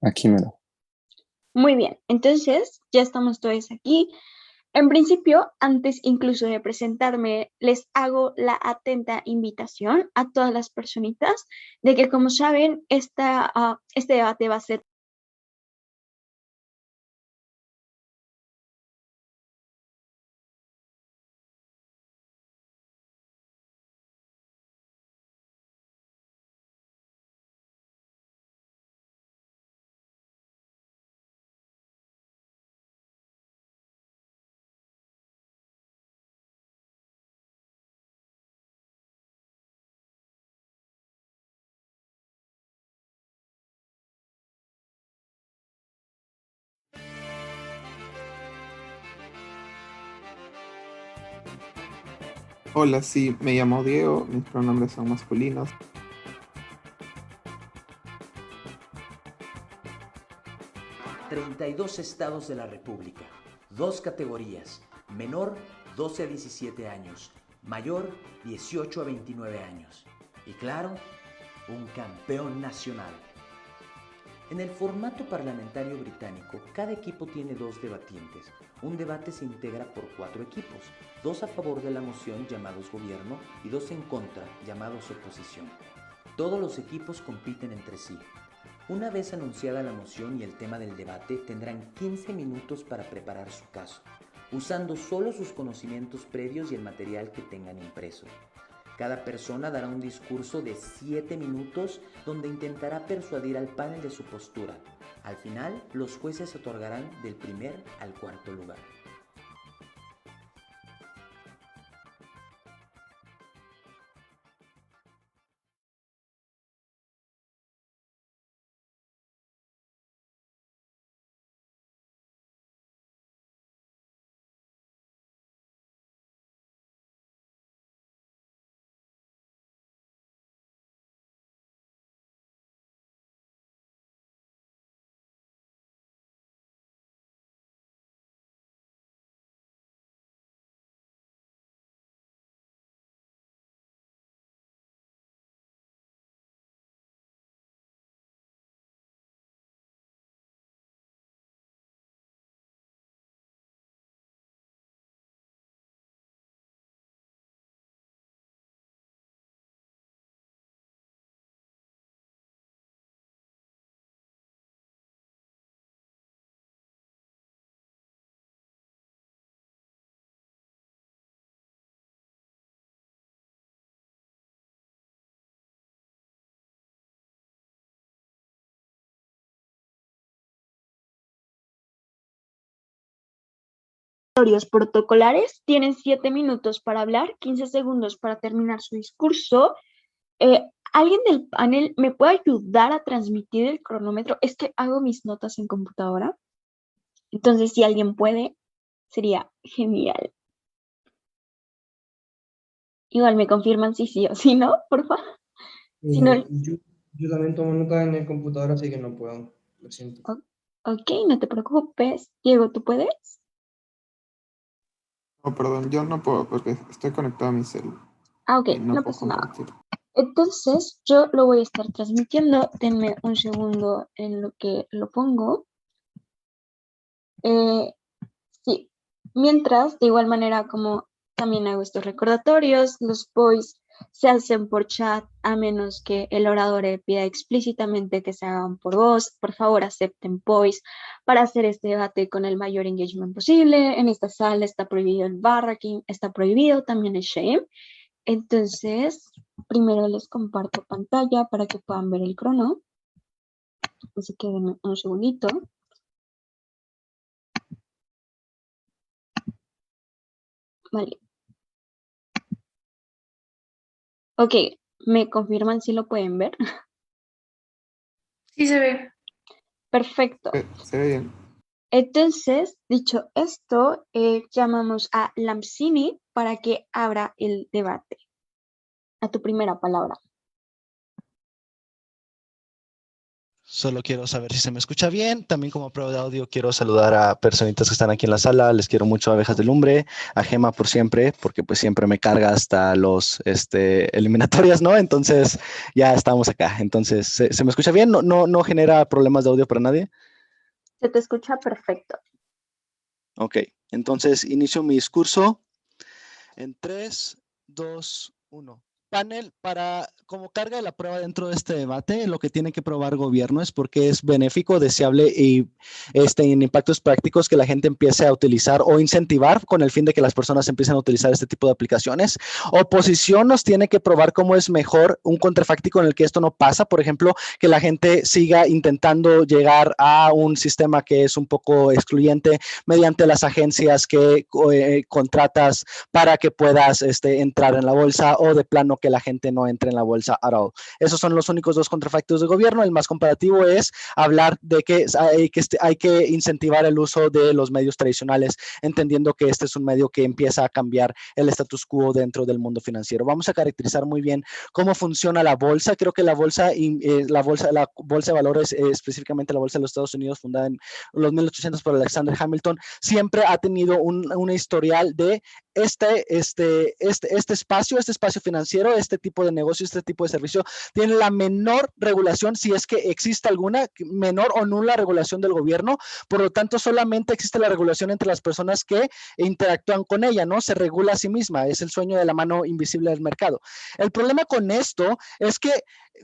Aquí mero. Muy bien, entonces ya estamos todos aquí. En principio, antes incluso de presentarme, les hago la atenta invitación a todas las personitas de que, como saben, este debate va a ser Hola, sí, me llamo Diego, mis pronombres son masculinos. 32 estados de la República, 2 categorías, menor 12 a 17 años, mayor 18 a 29 años. Y claro, un campeón nacional. En el formato parlamentario británico, cada equipo tiene 2 debatientes. Un debate se integra por 4 equipos, 2 a favor de la moción llamados gobierno y 2 en contra llamados oposición. Todos los equipos compiten entre sí. Una vez anunciada la moción y el tema del debate, tendrán 15 minutos para preparar su caso, usando solo sus conocimientos previos y el material que tengan impreso. Cada persona dará un discurso de 7 minutos donde intentará persuadir al panel de su postura. Al final, los jueces otorgarán del primer al cuarto lugar. protocolares. Tienen 7 minutos para hablar, 15 segundos para terminar su discurso. ¿Alguien del panel me puede ayudar a transmitir el cronómetro? Es que hago mis notas en computadora. Entonces, si alguien puede, sería genial. Igual me confirman si sí o si no, por favor. Si no, Yo también tomo nota en el computador, así que no puedo. Lo siento. ok, no te preocupes. Diego, ¿tú puedes? Oh, perdón, yo no puedo porque estoy conectado a mi celular Ok, y no no puedo pasa nada. compartir. Entonces, yo lo voy a estar transmitiendo. Denme un segundo en lo que lo pongo. Sí, mientras, de igual manera, como también hago estos recordatorios, los voice se hacen por chat a menos que el orador pida explícitamente que se hagan por voz. Por favor, acepten voice para hacer este debate con el mayor engagement posible. En esta sala está prohibido el barracking, está prohibido también el shame. Entonces, primero les comparto pantalla para que puedan ver el crono. Así que denme un segundito. Vale. Ok, ¿me confirman si lo pueden ver? Sí se ve. Perfecto. Se ve bien. Entonces, dicho esto, llamamos a Lamsini para que abra el debate. A tu primera palabra. Solo quiero saber si se me escucha bien. También como prueba de audio quiero saludar a personitas que están aquí en la sala. Les quiero mucho a Abejas de Lumbre, a Gema por siempre, porque pues siempre me carga hasta los eliminatorias, ¿no? Entonces ya estamos acá. Entonces, ¿se me escucha bien? ¿No genera problemas de audio para nadie? Se te escucha perfecto. Ok, entonces inicio mi discurso en 3, 2, 1. Panel, como carga de la prueba dentro de este debate, lo que tiene que probar gobierno es porque es benéfico, deseable y en impactos prácticos que la gente empiece a utilizar o incentivar con el fin de que las personas empiecen a utilizar este tipo de aplicaciones. Oposición nos tiene que probar cómo es mejor un contrafáctico en el que esto no pasa, por ejemplo, que la gente siga intentando llegar a un sistema que es un poco excluyente mediante las agencias que contratas para que puedas entrar en la bolsa o de plano que la gente no entre en la bolsa at all. Esos son los únicos dos contrafactos de gobierno. El más comparativo es hablar de que hay que incentivar el uso de los medios tradicionales, entendiendo que este es un medio que empieza a cambiar el status quo dentro del mundo financiero. Vamos a caracterizar muy bien cómo funciona la bolsa. Creo que la bolsa de valores, específicamente la bolsa de los Estados Unidos, fundada en los 1800 por Alexander Hamilton, siempre ha tenido un historial de este espacio financiero, este tipo de negocio, este tipo de servicio, tiene la menor regulación, si es que existe alguna, menor o nula regulación del gobierno. Por lo tanto, solamente existe la regulación entre las personas que interactúan con ella, ¿no? Se regula a sí misma, es el sueño de la mano invisible del mercado. El problema con esto es que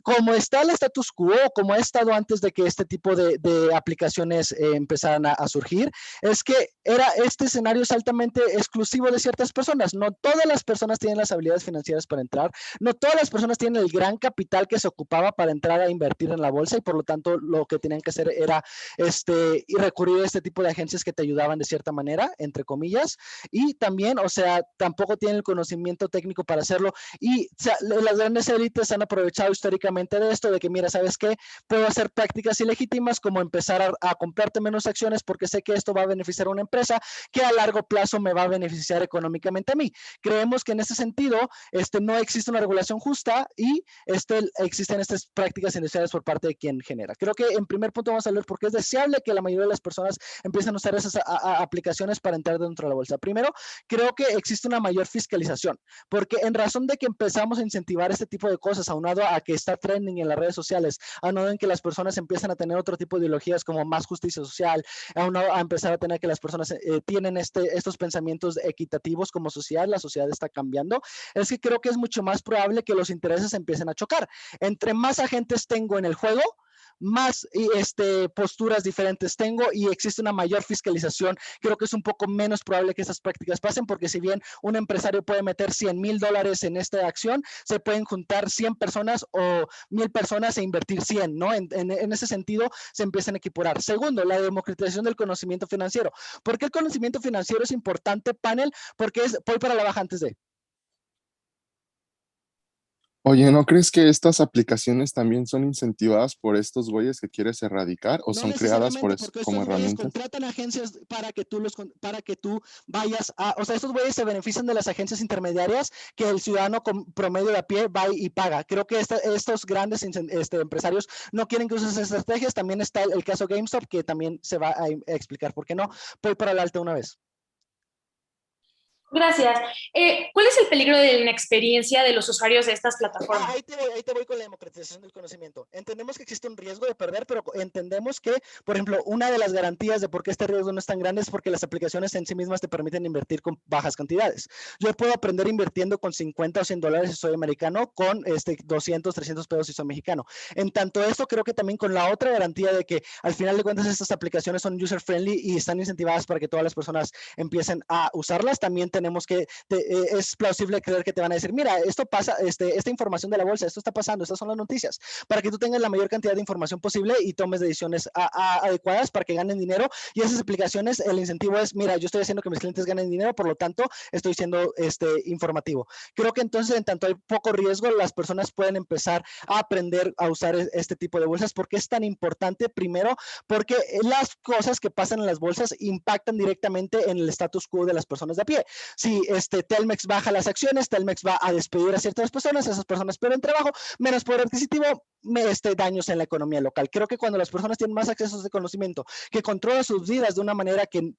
como está el status quo, como ha estado antes de que este tipo de aplicaciones empezaran a surgir, es que este escenario es altamente exclusivo de ciertas personas. No todas las personas tienen las habilidades financieras para entrar, no todas las personas tienen el gran capital que se ocupaba para entrar a invertir en la bolsa y por lo tanto lo que tenían que hacer era y recurrir a este tipo de agencias que te ayudaban de cierta manera, entre comillas, y también, o sea, tampoco tienen el conocimiento técnico para hacerlo y o sea, las grandes élites han aprovechado históricamente de esto, de que mira, ¿sabes qué? Puedo hacer prácticas ilegítimas como empezar a comprarte menos acciones porque sé que esto va a beneficiar a una empresa que a largo plazo me va a beneficiar económicamente a mí. Creemos que en ese sentido no existe una regulación justa y existen estas prácticas industriales por parte de quien genera. Creo que en primer punto vamos a ver por qué es deseable que la mayoría de las personas empiecen a usar esas aplicaciones para entrar dentro de la bolsa. Primero, creo que existe una mayor fiscalización, porque en razón de que empezamos a incentivar este tipo de cosas, aunado a que está trending en las redes sociales, aunado en que las personas empiezan a tener otro tipo de ideologías como más justicia social, aunado a empezar a tener que las personas tienen estos pensamientos equitativos como sociedad, la sociedad está cambiando, es que creo que es mucho más probable que los intereses empiecen a chocar. Entre más agentes tengo en el juego, más posturas diferentes tengo y existe una mayor fiscalización. Creo que es un poco menos probable que esas prácticas pasen, porque si bien un empresario puede meter $100,000 en esta acción, se pueden juntar 100 personas o 1,000 personas e invertir 100, ¿no? En ese sentido se empiezan a equiparar. Segundo, la democratización del conocimiento financiero. ¿Por qué el conocimiento financiero es importante, panel? Porque voy para la baja antes de... Oye, ¿no crees que estas aplicaciones también son incentivadas por estos güeyes que quieres erradicar o No son creadas necesariamente, porque como estos güeyes herramientas? contratan agencias para que tú vayas a, o sea, estos güeyes se benefician de las agencias intermediarias que el ciudadano promedio de a pie va y paga. Creo que estos grandes empresarios no quieren que uses esas estrategias. También está el caso GameStop, que también se va a explicar por qué no. Voy para el alto una vez. Gracias. ¿Cuál es el peligro de la inexperiencia de los usuarios de estas plataformas? Ahí te voy con la democratización del conocimiento. Entendemos que existe un riesgo de perder, pero entendemos que, por ejemplo, una de las garantías de por qué este riesgo no es tan grande es porque las aplicaciones en sí mismas te permiten invertir con bajas cantidades. Yo puedo aprender invirtiendo con $50 o $100 si soy americano, con 200, 300 pesos si soy mexicano. En tanto esto, creo que también con la otra garantía de que al final de cuentas estas aplicaciones son user friendly y están incentivadas para que todas las personas empiecen a usarlas, también tenemos que, es plausible creer que te van a decir, mira, esto pasa, esta información de la bolsa, esto está pasando, estas son las noticias, para que tú tengas la mayor cantidad de información posible y tomes decisiones adecuadas para que ganen dinero. Y esas aplicaciones, el incentivo es, mira, yo estoy haciendo que mis clientes ganen dinero, por lo tanto, estoy siendo informativo. Creo que entonces, en tanto hay poco riesgo, las personas pueden empezar a aprender a usar este tipo de bolsas. ¿Por qué es tan importante? Primero, porque las cosas que pasan en las bolsas impactan directamente en el status quo de las personas de a pie. si Telmex baja las acciones, Telmex va a despedir a ciertas personas, esas personas pierden trabajo, menos poder adquisitivo, daños en la economía local. Creo que cuando las personas tienen más acceso de conocimiento, que controlan sus vidas de una manera que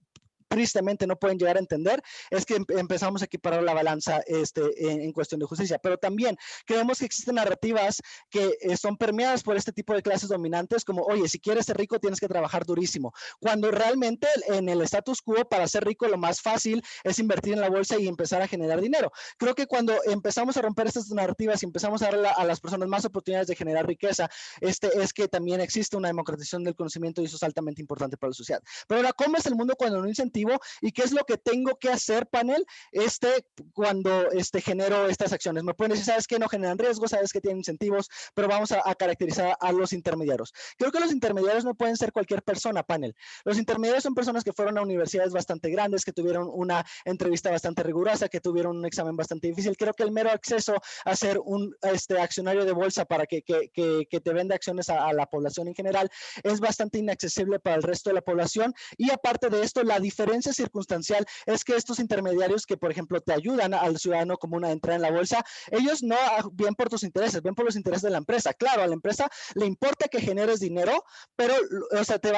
tristemente no pueden llegar a entender, es que empezamos a equiparar la balanza en cuestión de justicia. Pero también creemos que existen narrativas que son permeadas por este tipo de clases dominantes, como, oye, si quieres ser rico tienes que trabajar durísimo, cuando realmente en el status quo, para ser rico lo más fácil es invertir en la bolsa y empezar a generar dinero. Creo que cuando empezamos a romper estas narrativas y empezamos a darle a las personas más oportunidades de generar riqueza, es que también existe una democratización del conocimiento y eso es altamente importante para la sociedad. Pero ahora, ¿cómo es el mundo cuando no incentivo y qué es lo que tengo que hacer, panel, cuando genero estas acciones? Me pueden decir, sabes que no generan riesgo, sabes que tienen incentivos, pero vamos a caracterizar a los intermediarios. Creo que los intermediarios no pueden ser cualquier persona, panel. Los intermediarios son personas que fueron a universidades bastante grandes, que tuvieron una entrevista bastante rigurosa, que tuvieron un examen bastante difícil. Creo que el mero acceso a ser un accionario de bolsa para que te venda acciones a la población en general es bastante inaccesible para el resto de la población. Y aparte de esto, la diferencia circunstancial es que estos intermediarios que, por ejemplo, te ayudan al ciudadano común a entrar en la bolsa, ellos no ven por tus intereses, ven por los intereses de la empresa. Claro, a la empresa le importa que generes dinero, pero te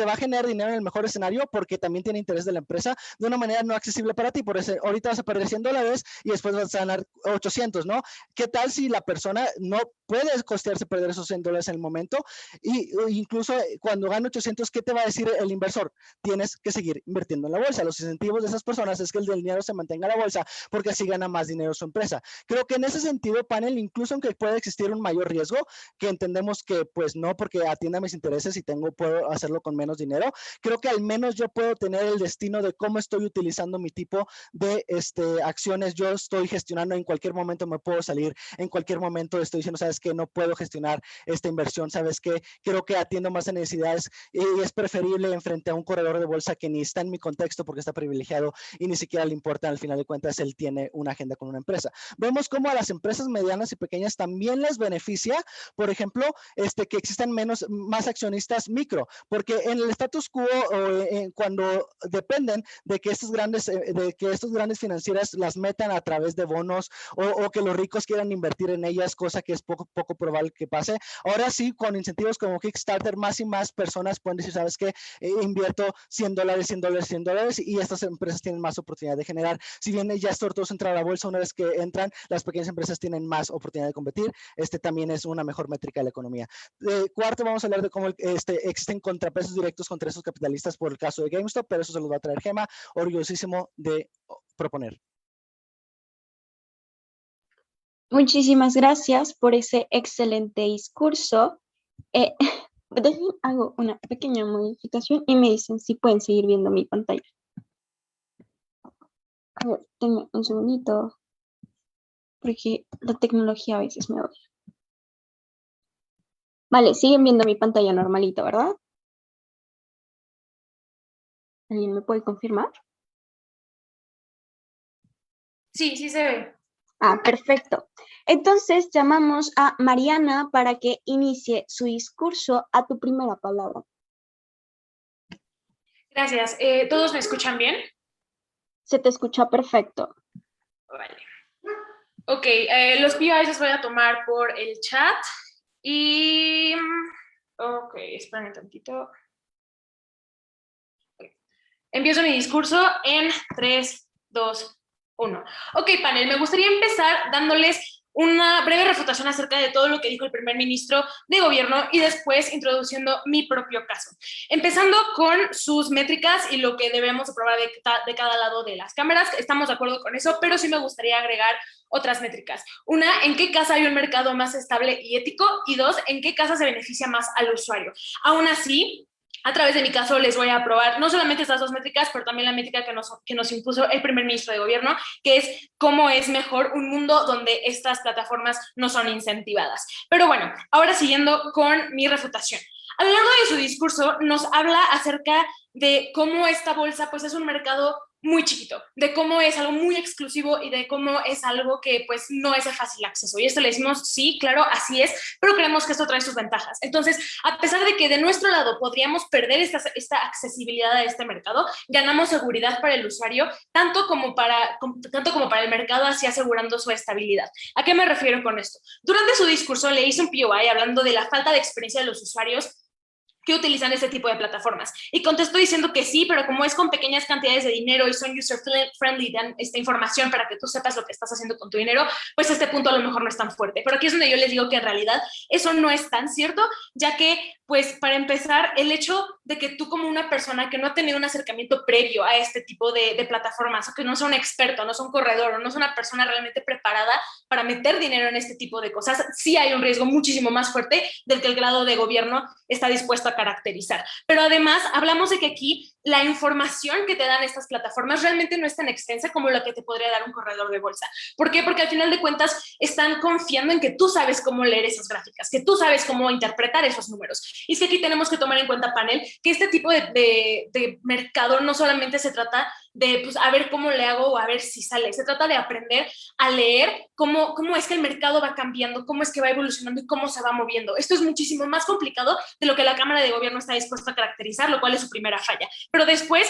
va a generar dinero en el mejor escenario porque también tiene interés de la empresa de una manera no accesible para ti. Por eso ahorita vas a perder $100 y después vas a ganar 800, ¿no? ¿Qué tal si la persona no puede costearse perder esos $100 en el momento? Y incluso cuando gana 800, ¿qué te va a decir el inversor? Tienes que seguir invirtiendo en la bolsa. Los incentivos de esas personas es que el dinero se mantenga en la bolsa porque así gana más dinero su empresa. Creo que en ese sentido, panel, incluso aunque pueda existir un mayor riesgo, que entendemos que pues no, porque atienda mis intereses y puedo hacerlo con menos dinero, creo que al menos yo puedo tener el destino de cómo estoy utilizando mi tipo de acciones. Yo estoy gestionando, en cualquier momento me puedo salir, en cualquier momento estoy diciendo, sabes que no puedo gestionar esta inversión, sabes que creo que atiendo más a necesidades y es preferible enfrente a un corredor de bolsa que ni está en mi contexto porque está privilegiado y ni siquiera le importa, al final de cuentas él tiene una agenda con una empresa. Vemos cómo a las empresas medianas y pequeñas también les beneficia, por ejemplo, que existan más accionistas micro, porque en el status quo, cuando dependen de que estos grandes financieras las metan a través de bonos o que los ricos quieran invertir en ellas, cosa que es poco probable que pase. Ahora sí, con incentivos como Kickstarter, más y más personas pueden decir, sabes que invierto $100 y estas empresas tienen más oportunidad de generar. Si bien ya es tortuoso entrar a la bolsa, una vez que entran, las pequeñas empresas tienen más oportunidad de competir. También es una mejor métrica de la economía. Cuarto, vamos a hablar de cómo existen contrapesos directos contra esos capitalistas por el caso de GameStop, pero eso se los va a traer Gema, orgullosísimo de proponer. Muchísimas gracias por ese excelente discurso. Hago una pequeña modificación y me dicen si pueden seguir viendo mi pantalla. A ver, denme un segundito, porque la tecnología a veces me odia. Vale, siguen viendo mi pantalla normalito, ¿verdad? ¿Alguien me puede confirmar? Sí, sí se ve. Ah, perfecto. Entonces llamamos a Mariana para que inicie su discurso. A tu primera palabra. Gracias. ¿Todos me escuchan bien? Se te escucha perfecto. Vale. Ok, los PIs los voy a tomar por el chat y... Ok, esperen un tantito. Okay. Empiezo mi discurso en 3, 2, 1. Ok, panel, me gustaría empezar dándoles una breve refutación acerca de todo lo que dijo el primer ministro de gobierno y después introduciendo mi propio caso. Empezando con sus métricas y lo que debemos aprobar de cada lado de las cámaras. Estamos de acuerdo con eso, pero sí me gustaría agregar otras métricas. Una, ¿en qué casa hay un mercado más estable y ético? Y dos, ¿en qué casa se beneficia más al usuario? Aún así, a través de mi caso les voy a aprobar no solamente estas dos métricas, pero también la métrica que nos impuso el primer ministro de gobierno, que es cómo es mejor un mundo donde estas plataformas no son incentivadas. Pero bueno, ahora siguiendo con mi refutación. A lo largo de su discurso nos habla acerca de cómo esta bolsa pues, es un mercado muy chiquito, de cómo es algo muy exclusivo y de cómo es algo que pues no es de fácil acceso. Y esto le decimos, sí, claro, así es, pero creemos que esto trae sus ventajas. Entonces, a pesar de que de nuestro lado podríamos perder esta accesibilidad a este mercado, ganamos seguridad para el usuario, tanto como para el mercado, así asegurando su estabilidad. ¿A qué me refiero con esto? Durante su discurso le hice un POI hablando de la falta de experiencia de los usuarios que utilizan este tipo de plataformas. Y contestó diciendo que sí, pero como es con pequeñas cantidades de dinero y son user-friendly, dan esta información para que tú sepas lo que estás haciendo con tu dinero, pues este punto a lo mejor no es tan fuerte. Pero aquí es donde yo les digo que en realidad eso no es tan cierto, ya que, pues, para empezar, el hecho de que tú como una persona que no ha tenido un acercamiento previo a este tipo de plataformas, o que no es un experto, no es un corredor, o no es una persona realmente preparada para meter dinero en este tipo de cosas, sí hay un riesgo muchísimo más fuerte del que el grado de gobierno está dispuesto a caracterizar. Pero además hablamos de que aquí la información que te dan estas plataformas realmente no es tan extensa como la que te podría dar un corredor de bolsa. ¿Por qué? Porque al final de cuentas están confiando en que tú sabes cómo leer esas gráficas, que tú sabes cómo interpretar esos números. Y es que aquí tenemos que tomar en cuenta, panel, que este tipo de mercado no solamente se trata de, pues, a ver cómo le hago o a ver si sale. Se trata de aprender a leer cómo es que el mercado va cambiando, cómo es que va evolucionando y cómo se va moviendo. Esto es muchísimo más complicado de lo que la Cámara de Gobierno está dispuesta a caracterizar, lo cual es su primera falla. Pero después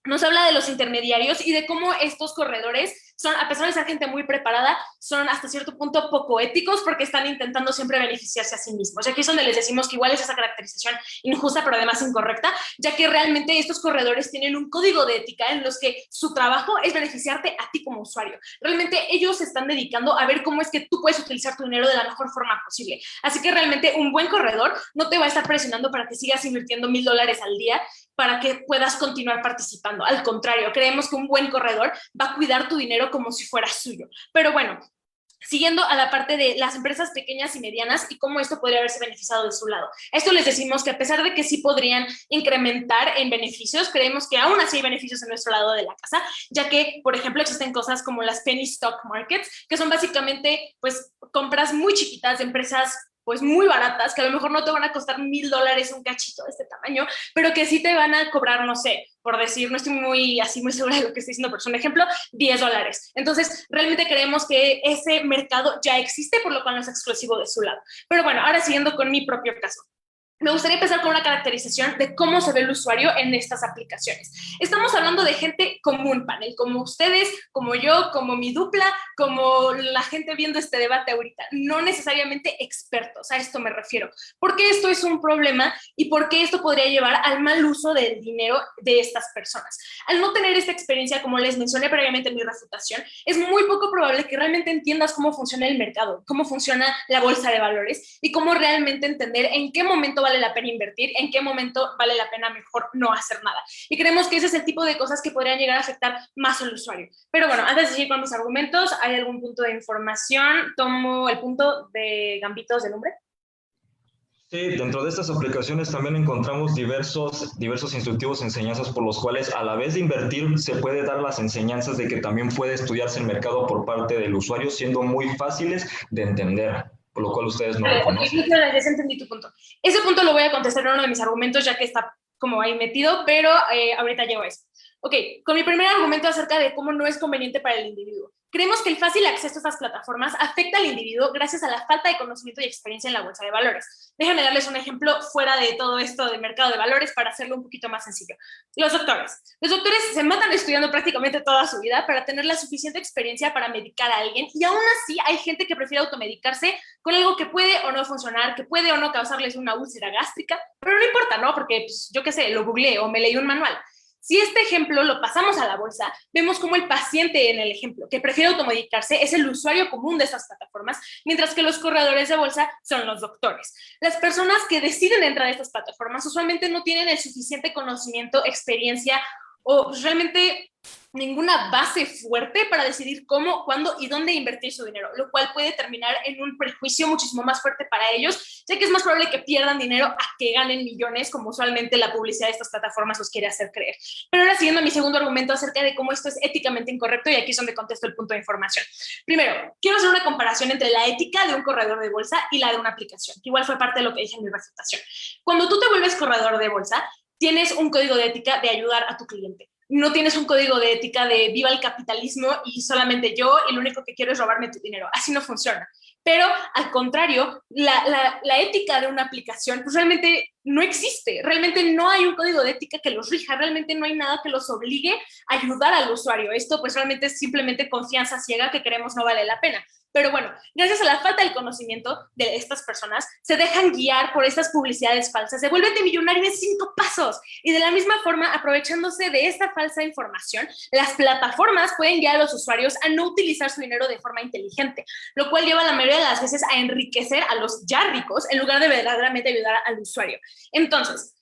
nos habla de los intermediarios y de cómo estos corredores son, a pesar de ser gente muy preparada, son hasta cierto punto poco éticos porque están intentando siempre beneficiarse a sí mismos. Y aquí es donde les decimos que igual es esa caracterización injusta, pero además incorrecta, ya que realmente estos corredores tienen un código de ética en los que su trabajo es beneficiarte a ti como usuario. Realmente ellos se están dedicando a ver cómo es que tú puedes utilizar tu dinero de la mejor forma posible. Así que realmente un buen corredor no te va a estar presionando para que sigas invirtiendo $1,000 al día para que puedas continuar participando. Al contrario, creemos que un buen corredor va a cuidar tu dinero como si fuera suyo. Pero bueno, siguiendo a la parte de las empresas pequeñas y medianas y cómo esto podría haberse beneficiado de su lado. Esto les decimos que a pesar de que sí podrían incrementar en beneficios, creemos que aún así hay beneficios en nuestro lado de la casa, ya que, por ejemplo, existen cosas como las penny stock markets, que son básicamente, pues, compras muy chiquitas de empresas pues muy baratas, que a lo mejor no te van a costar $1,000 un cachito de este tamaño, pero que sí te van a cobrar, no sé, por decir, no estoy muy segura de lo que estoy diciendo, pero es un ejemplo, $10. Entonces, realmente creemos que ese mercado ya existe, por lo cual no es exclusivo de su lado. Pero bueno, ahora siguiendo con mi propio caso. Me gustaría empezar con una caracterización de cómo se ve el usuario en estas aplicaciones. Estamos hablando de gente común, panel, como ustedes, como yo, como mi dupla, como la gente viendo este debate ahorita, no necesariamente expertos, a esto me refiero. ¿Por qué esto es un problema y por qué esto podría llevar al mal uso del dinero de estas personas? Al no tener esta experiencia, como les mencioné previamente en mi refutación, es muy poco probable que realmente entiendas cómo funciona el mercado, cómo funciona la bolsa de valores y cómo realmente entender en qué momento vale la pena invertir, en qué momento vale la pena mejor no hacer nada. Y creemos que ese es el tipo de cosas que podrían llegar a afectar más al usuario. Pero bueno, antes de seguir con los argumentos, ¿hay algún punto de información? Tomo el punto de gambitos de lumbre. Sí, dentro de estas aplicaciones también encontramos diversos instructivos, enseñanzas por los cuales a la vez de invertir se puede dar las enseñanzas de que también puede estudiarse el mercado por parte del usuario, siendo muy fáciles de entender, por lo cual ustedes no lo conocen. Okay, ya entendí tu punto. Ese punto lo voy a contestar en uno de mis argumentos, ya que está como ahí metido, pero ahorita llego a eso. Ok, con mi primer argumento acerca de cómo no es conveniente para el individuo. Creemos que el fácil acceso a estas plataformas afecta al individuo gracias a la falta de conocimiento y experiencia en la bolsa de valores. Déjenme darles un ejemplo fuera de todo esto del mercado de valores para hacerlo un poquito más sencillo. Los doctores se matan estudiando prácticamente toda su vida para tener la suficiente experiencia para medicar a alguien y aún así hay gente que prefiere automedicarse con algo que puede o no funcionar, que puede o no causarles una úlcera gástrica, pero no importa, ¿no? Porque, pues, yo qué sé, lo googleé o me leí un manual. Si este ejemplo lo pasamos a la bolsa, vemos como el paciente en el ejemplo que prefiere automedicarse es el usuario común de estas plataformas, mientras que los corredores de bolsa son los doctores. Las personas que deciden entrar a estas plataformas usualmente no tienen el suficiente conocimiento, experiencia o realmente ninguna base fuerte para decidir cómo, cuándo y dónde invertir su dinero, lo cual puede terminar en un prejuicio muchísimo más fuerte para ellos, ya que es más probable que pierdan dinero a que ganen millones, como usualmente la publicidad de estas plataformas los quiere hacer creer. Pero ahora siguiendo mi segundo argumento acerca de cómo esto es éticamente incorrecto, y aquí es donde contesto el punto de información. Primero, quiero hacer una comparación entre la ética de un corredor de bolsa y la de una aplicación, que igual fue parte de lo que dije en mi refutación. Cuando tú te vuelves corredor de bolsa, tienes un código de ética de ayudar a tu cliente. no tienes un código de ética de viva el capitalismo y solamente yo y lo único que quiero es robarme tu dinero. Así no funciona. Pero al contrario, la ética de una aplicación pues realmente no existe, realmente no hay un código de ética que los rija, realmente no hay nada que los obligue a ayudar al usuario. Esto pues realmente es simplemente confianza ciega que creemos no vale la pena. Pero bueno, gracias a la falta del conocimiento de estas personas, se dejan guiar por estas publicidades falsas, se vuelven millonario en 5 pasos. Y de la misma forma, aprovechándose de esta falsa información, las plataformas pueden guiar a los usuarios a no utilizar su dinero de forma inteligente, lo cual lleva la mayoría de las veces a enriquecer a los ya ricos en lugar de verdaderamente ayudar al usuario. Entonces,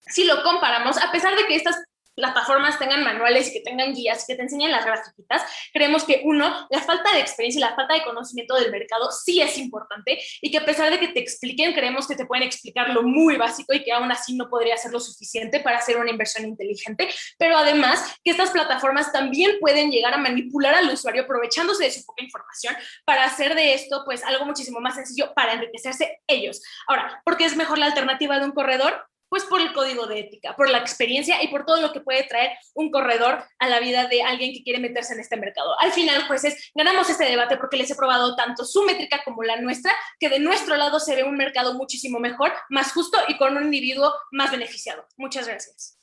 si lo comparamos, a pesar de que estas plataformas tengan manuales y que tengan guías y que te enseñen las grafiquitas, creemos que la falta de experiencia y la falta de conocimiento del mercado sí es importante y que a pesar de que te expliquen, creemos que te pueden explicar lo muy básico y que aún así no podría ser lo suficiente para hacer una inversión inteligente, pero además que estas plataformas también pueden llegar a manipular al usuario aprovechándose de su poca información para hacer de esto pues algo muchísimo más sencillo para enriquecerse ellos. Ahora, ¿por qué es mejor la alternativa de un corredor? Pues por el código de ética, por la experiencia y por todo lo que puede traer un corredor a la vida de alguien que quiere meterse en este mercado. Al final, jueces, ganamos este debate porque les he probado tanto su métrica como la nuestra, que de nuestro lado se ve un mercado muchísimo mejor, más justo y con un individuo más beneficiado. Muchas gracias.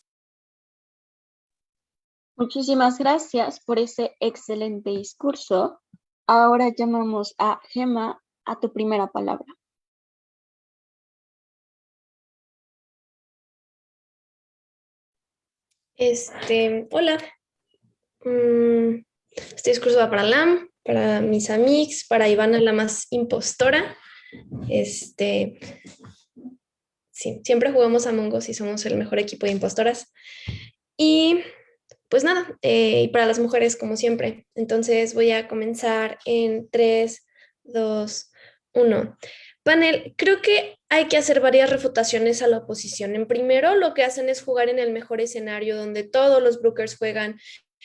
Muchísimas gracias por ese excelente discurso. Ahora llamamos a Gemma a tu primera palabra. Hola. Este discurso va para Lam, para mis amigos, para Ivana, la más impostora. Sí, siempre jugamos a Among Us y somos el mejor equipo de impostoras. Y pues nada, y para las mujeres como siempre. Entonces voy a comenzar en 3, 2, 1. Panel, creo que hay que hacer varias refutaciones a la oposición. En primero, lo que hacen es jugar en el mejor escenario donde todos los brokers juegan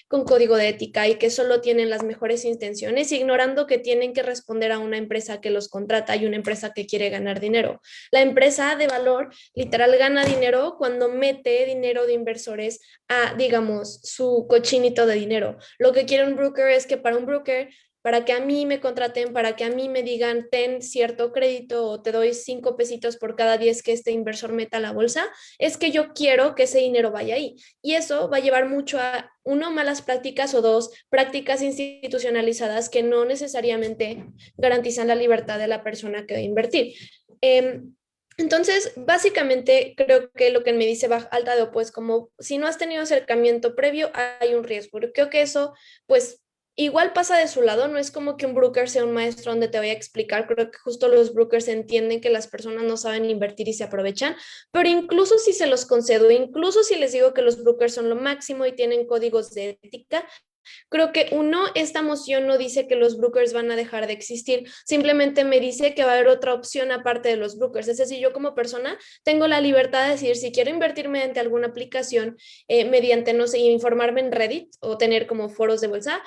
con código de ética y que solo tienen las mejores intenciones, ignorando que tienen que responder a una empresa que los contrata y una empresa que quiere ganar dinero. La empresa de valor literal gana dinero cuando mete dinero de inversores a, digamos, su cochinito de dinero. Lo que quiere un broker es que para un broker, para que a mí me contraten, para que a mí me digan, ten cierto crédito o te doy 5 pesitos por cada 10 que este inversor meta a la bolsa, es que yo quiero que ese dinero vaya ahí. Y eso va a llevar mucho a, 1, malas prácticas o 2, prácticas institucionalizadas que no necesariamente garantizan la libertad de la persona que va a invertir. Entonces, básicamente, creo que lo que me dice Alta de Opo es como, si no has tenido acercamiento previo, hay un riesgo. Creo que eso, pues, igual pasa de su lado, no es como que un broker sea un maestro donde te vaya a explicar, creo que justo los brokers entienden que las personas no saben invertir y se aprovechan, pero incluso si se los concedo, incluso si les digo que los brokers son lo máximo y tienen códigos de ética, creo que esta moción no dice que los brokers van a dejar de existir, simplemente me dice que va a haber otra opción aparte de los brokers. Es decir, yo como persona tengo la libertad de decidir si quiero invertir mediante alguna aplicación, mediante, no sé, informarme en Reddit o tener como foros de bolsa,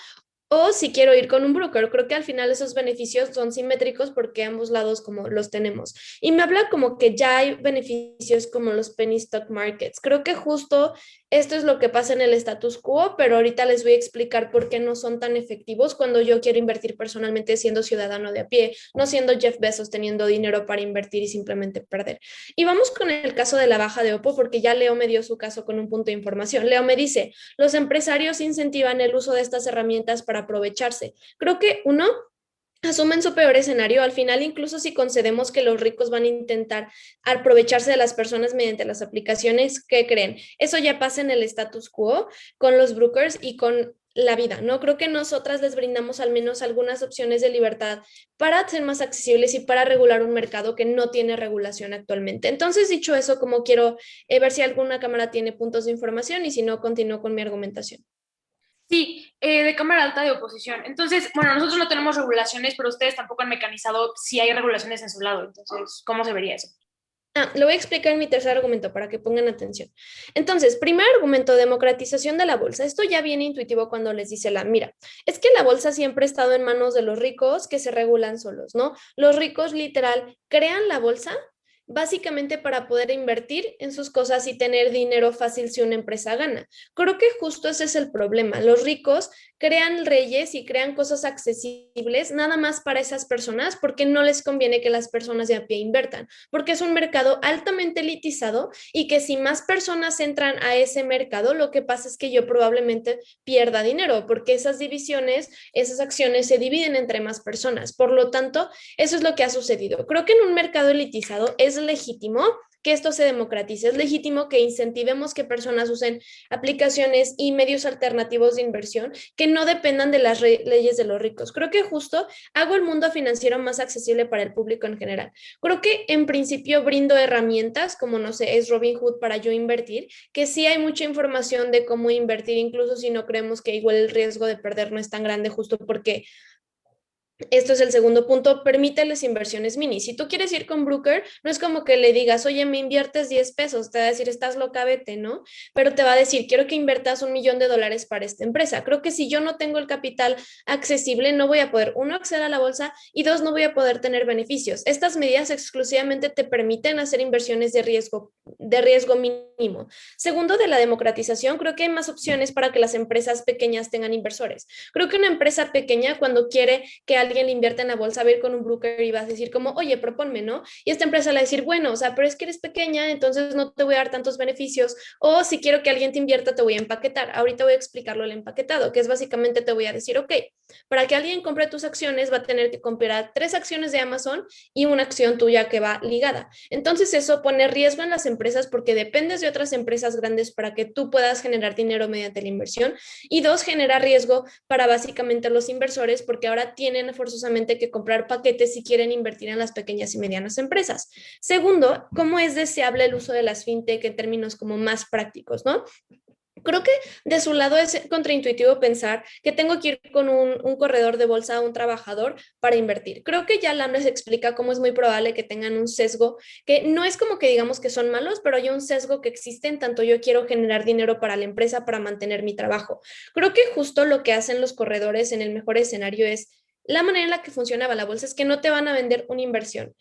o si quiero ir con un broker. Creo que al final esos beneficios son simétricos porque ambos lados como los tenemos. Y me habla como que ya hay beneficios como los penny stock markets. Creo que justo esto es lo que pasa en el status quo, pero ahorita les voy a explicar por qué no son tan efectivos cuando yo quiero invertir personalmente siendo ciudadano de a pie, no siendo Jeff Bezos teniendo dinero para invertir y simplemente perder. Y vamos con el caso de la baja de Oppo, porque ya Leo me dio su caso con un punto de información. Leo me dice, los empresarios incentivan el uso de estas herramientas para aprovecharse. Creo que asumen su peor escenario. Al final, incluso si concedemos que los ricos van a intentar aprovecharse de las personas mediante las aplicaciones, ¿qué creen? Eso ya pasa en el status quo con los brokers y con la vida, ¿no? Creo que nosotras les brindamos al menos algunas opciones de libertad para ser más accesibles y para regular un mercado que no tiene regulación actualmente. Entonces, dicho eso, como quiero ver si alguna cámara tiene puntos de información y si no, continúo con mi argumentación. Sí, de Cámara Alta de Oposición. Entonces, bueno, nosotros no tenemos regulaciones, pero ustedes tampoco han mecanizado si hay regulaciones en su lado. Entonces, ¿cómo se vería eso? Lo voy a explicar en mi tercer argumento para que pongan atención. Entonces, primer argumento, democratización de la bolsa. Esto ya viene intuitivo cuando les dice mira, es que la bolsa siempre ha estado en manos de los ricos que se regulan solos, ¿no? Los ricos literal crean la bolsa, básicamente para poder invertir en sus cosas y tener dinero fácil si una empresa gana. Creo que justo ese es el problema. Los ricos crean leyes y crean cosas accesibles nada más para esas personas porque no les conviene que las personas de a pie inviertan, porque es un mercado altamente elitizado y que si más personas entran a ese mercado, lo que pasa es que yo probablemente pierda dinero porque esas divisiones, esas acciones se dividen entre más personas. Por lo tanto, eso es lo que ha sucedido. Creo que en un mercado elitizado es legítimo que esto se democratice, es legítimo que incentivemos que personas usen aplicaciones y medios alternativos de inversión que no dependan de las leyes de los ricos. Creo que justo hago el mundo financiero más accesible para el público en general. Creo que en principio brindo herramientas como, no sé, es Robinhood para yo invertir, que sí hay mucha información de cómo invertir, incluso si no creemos que igual el riesgo de perder no es tan grande, justo porque esto es el segundo punto, permíteles inversiones mini. Si tú quieres ir con broker, no es como que le digas, oye, me inviertes 10 pesos, te va a decir, estás loca, vete, ¿no? Pero te va a decir, quiero que inviertas $1,000,000 para esta empresa. Creo que si yo no tengo el capital accesible, no voy a poder, uno, acceder a la bolsa y dos, no voy a poder tener beneficios. Estas medidas exclusivamente te permiten hacer inversiones de riesgo mínimo. Segundo, de la democratización, creo que hay más opciones para que las empresas pequeñas tengan inversores. Creo que una empresa pequeña, cuando quiere que alguien le invierta en la bolsa, va a ir con un broker y va a decir como, oye, proponme, ¿no? Y esta empresa le va a decir, bueno, o sea, pero es que eres pequeña, entonces no te voy a dar tantos beneficios, o si quiero que alguien te invierta, te voy a empaquetar. Ahorita voy a explicarlo el empaquetado, que es básicamente te voy a decir, ok, para que alguien compre tus acciones, va a tener que comprar 3 acciones de Amazon y una acción tuya que va ligada. Entonces eso pone riesgo en las empresas porque dependes de otras empresas grandes para que tú puedas generar dinero mediante la inversión, y dos, genera riesgo para básicamente los inversores porque ahora tienen forzosamente que comprar paquetes si quieren invertir en las pequeñas y medianas empresas. Segundo, ¿cómo es deseable el uso de las fintech en términos como más prácticos, ¿no? Creo que de su lado es contraintuitivo pensar que tengo que ir con un corredor de bolsa a un trabajador para invertir. Creo que ya Lambda explica cómo es muy probable que tengan un sesgo, que no es como que digamos que son malos, pero hay un sesgo que existe en tanto yo quiero generar dinero para la empresa para mantener mi trabajo. Creo que justo lo que hacen los corredores en el mejor escenario es la manera en la que funcionaba la bolsa es que no te van a vender una inversión.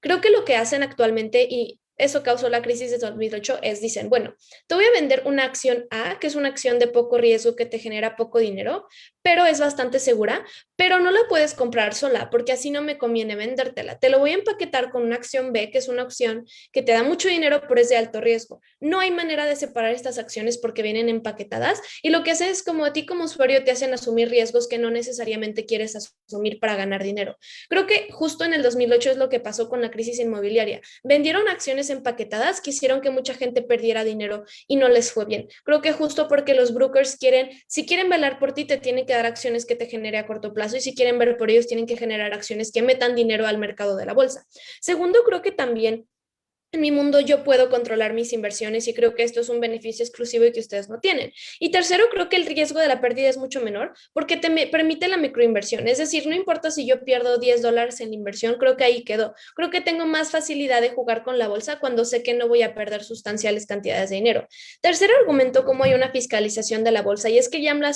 Creo que lo que hacen actualmente, y eso causó la crisis de 2008, es dicen, bueno, te voy a vender una acción A, que es una acción de poco riesgo que te genera poco dinero, pero es bastante segura, pero no la puedes comprar sola porque así no me conviene vendértela. Te lo voy a empaquetar con una acción B, que es una opción que te da mucho dinero, pero es de alto riesgo. No hay manera de separar estas acciones porque vienen empaquetadas y lo que hace es como a ti como usuario te hacen asumir riesgos que no necesariamente quieres asumir para ganar dinero. Creo que justo en el 2008 es lo que pasó con la crisis inmobiliaria. Vendieron acciones empaquetadas que hicieron que mucha gente perdiera dinero y no les fue bien. Creo que justo porque los brokers quieren, si quieren velar por ti, te tienen que dar acciones que te genere a corto plazo y si quieren ver por ellos, tienen que generar acciones que metan dinero al mercado de la bolsa. Segundo, creo que también en mi mundo yo puedo controlar mis inversiones y creo que esto es un beneficio exclusivo y que ustedes no tienen. Y tercero, creo que el riesgo de la pérdida es mucho menor porque permite la microinversión. Es decir, no importa si yo pierdo $10 en la inversión, creo que ahí quedó. Creo que tengo más facilidad de jugar con la bolsa cuando sé que no voy a perder sustanciales cantidades de dinero. Tercer argumento, cómo hay una fiscalización de la bolsa, y es que LAMLA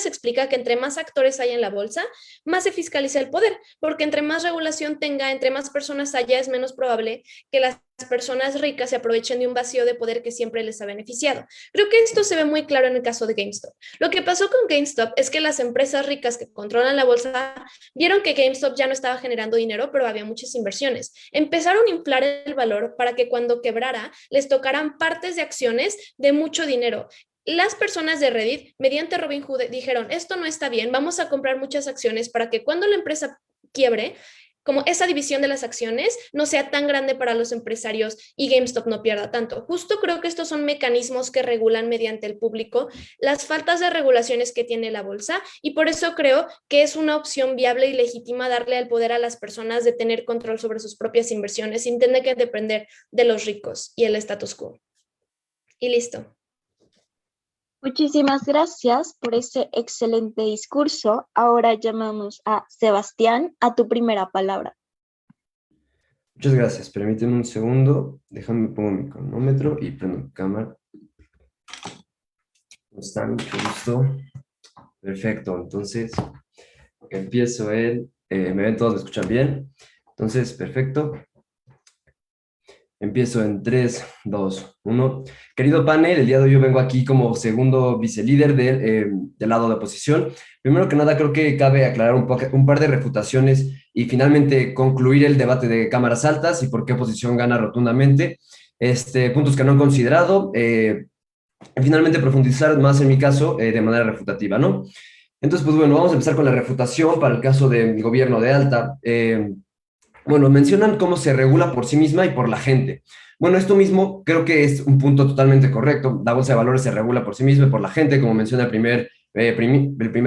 se explica que entre más actores hay en la bolsa, más se fiscaliza el poder, porque entre más regulación tenga, entre más personas haya, es menos probable que las personas ricas se aprovechen de un vacío de poder que siempre les ha beneficiado. Creo que esto se ve muy claro en el caso de GameStop. Lo que pasó con GameStop es que las empresas ricas que controlan la bolsa vieron que GameStop ya no estaba generando dinero, pero había muchas inversiones. Empezaron a inflar el valor para que cuando quebrara les tocaran partes de acciones de mucho dinero. Las personas de Reddit, mediante Robinhood, dijeron, esto no está bien, vamos a comprar muchas acciones para que cuando la empresa quiebre, como esa división de las acciones no sea tan grande para los empresarios y GameStop no pierda tanto. Justo creo que estos son mecanismos que regulan mediante el público las faltas de regulaciones que tiene la bolsa y por eso creo que es una opción viable y legítima darle el poder a las personas de tener control sobre sus propias inversiones sin tener que depender de los ricos y el status quo. Y listo. Muchísimas gracias por ese excelente discurso. Ahora llamamos a Sebastián, a tu primera palabra. Muchas gracias. Permíteme un segundo. Déjame pongo mi cronómetro y prendo mi cámara. ¿Cómo están? Mucho gusto. Perfecto. Entonces, empiezo el... ¿me ven todos? ¿Me escuchan bien? Entonces, perfecto. Empiezo en 3, 2, 1. Querido panel, el día de hoy yo vengo aquí como segundo vicelíder del lado de oposición. Primero que nada, creo que cabe aclarar un par de refutaciones y finalmente concluir el debate de cámaras altas y por qué oposición gana rotundamente. Puntos que no han considerado. Finalmente profundizar más en mi caso de manera refutativa, ¿no? Entonces, pues bueno, vamos a empezar con la refutación para el caso del gobierno de Alta. Bueno, mencionan cómo se regula por sí misma y por la gente. Bueno, esto mismo creo que es un punto totalmente correcto. La bolsa de valores se regula por sí misma y por la gente, como menciona el primer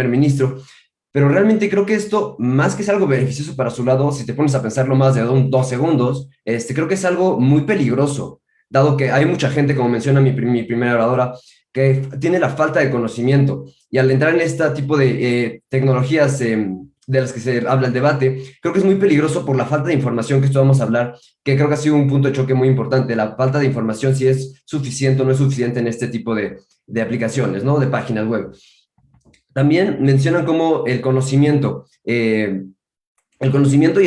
ministro. Pero realmente creo que esto, más que es algo beneficioso para su lado, si te pones a pensarlo más de 2 segundos, creo que es algo muy peligroso, dado que hay mucha gente, como menciona mi primera oradora, que tiene la falta de conocimiento. Y al entrar en este tipo de tecnologías de las que se habla el debate, creo que es muy peligroso por la falta de información que esto vamos a hablar, que creo que ha sido un punto de choque muy importante, la falta de información, si es suficiente o no es suficiente en este tipo de aplicaciones, ¿no? De páginas web. También mencionan como el conocimiento y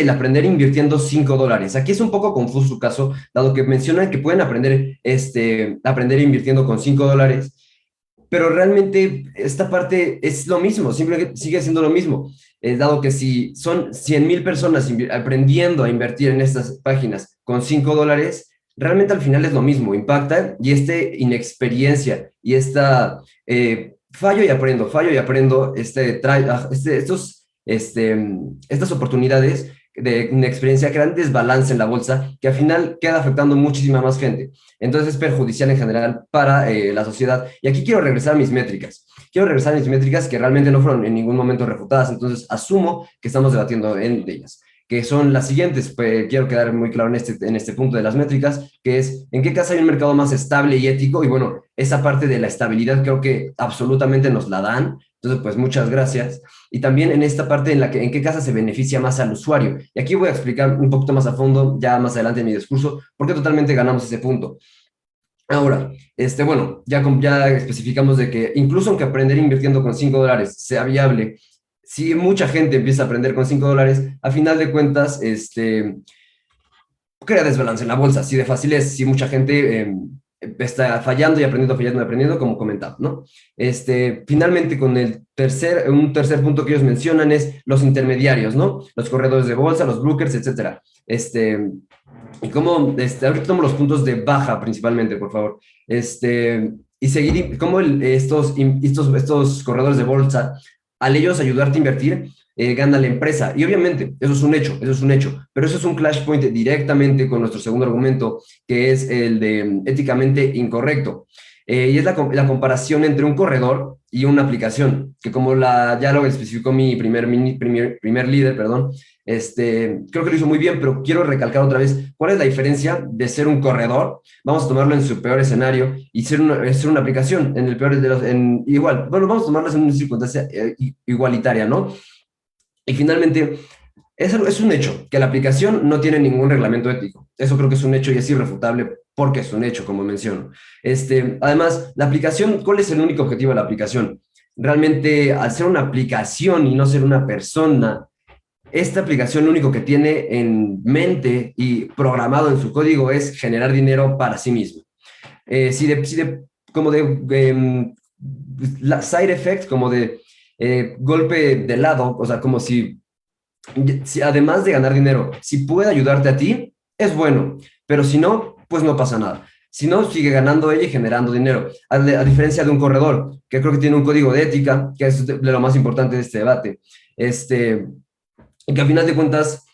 el aprender invirtiendo $5. Aquí es un poco confuso su caso, dado que mencionan que pueden aprender invirtiendo con $5, pero realmente esta parte es lo mismo, simplemente sigue siendo lo mismo, dado que si son 100,000 personas aprendiendo a invertir en estas páginas con $5, realmente al final es lo mismo, impacta, y inexperiencia y esta fallo y aprendo, estas oportunidades de inexperiencia crean desbalance en la bolsa que al final queda afectando muchísima más gente. Entonces es perjudicial en general para la sociedad. Y aquí quiero regresar a mis métricas. Que realmente no fueron en ningún momento refutadas. Entonces asumo que estamos debatiendo en ellas, que son las siguientes. Pues, quiero quedar muy claro en este punto de las métricas, que es en qué caso hay un mercado más estable y ético. Y bueno, esa parte de la estabilidad creo que absolutamente nos la dan. Entonces, pues muchas gracias. Y también en esta parte en qué casa se beneficia más al usuario. Y aquí voy a explicar un poquito más a fondo, ya más adelante en mi discurso, por qué totalmente ganamos ese punto. Ahora, bueno, ya especificamos de que incluso aunque aprender invirtiendo con $5 sea viable, si mucha gente empieza a aprender con $5, a final de cuentas, crea desbalance en la bolsa. Así de fácil es, si mucha gente está fallando y aprendiendo, como comentaba, ¿no? Finalmente, con un tercer punto que ellos mencionan es los intermediarios, ¿no? Los corredores de bolsa, los brokers, etcétera. Y cómo, ahorita tomo los puntos de baja principalmente, por favor. Y seguir, cómo estos corredores de bolsa, al ellos ayudarte a invertir, gana la empresa. Y obviamente, eso es un hecho, pero eso es un clash point directamente con nuestro segundo argumento, que es el de éticamente incorrecto. Y es la comparación entre un corredor y una aplicación, que como ya lo especificó mi primer líder, perdón, creo que lo hizo muy bien, pero quiero recalcar otra vez, ¿cuál es la diferencia de ser un corredor? Vamos a tomarlo en su peor escenario y ser una aplicación en el peor de los, igual, bueno, vamos a tomarlo en una circunstancia igualitaria, ¿no? Y finalmente, es un hecho que la aplicación no tiene ningún reglamento ético. Eso creo que es un hecho y es irrefutable porque es un hecho, como menciono. Además, la aplicación, ¿cuál es el único objetivo de la aplicación? Realmente, al ser una aplicación y no ser una persona, esta aplicación lo único que tiene en mente y programado en su código es generar dinero para sí misma. La side effect, como de golpe de lado, o sea, como si además de ganar dinero, si puede ayudarte a ti, es bueno, pero si no, pues no pasa nada. Si no, sigue ganando ella y generando dinero. A diferencia de un corredor, que creo que tiene un código de ética, que es de lo más importante de este debate. Y que al final de cuentas,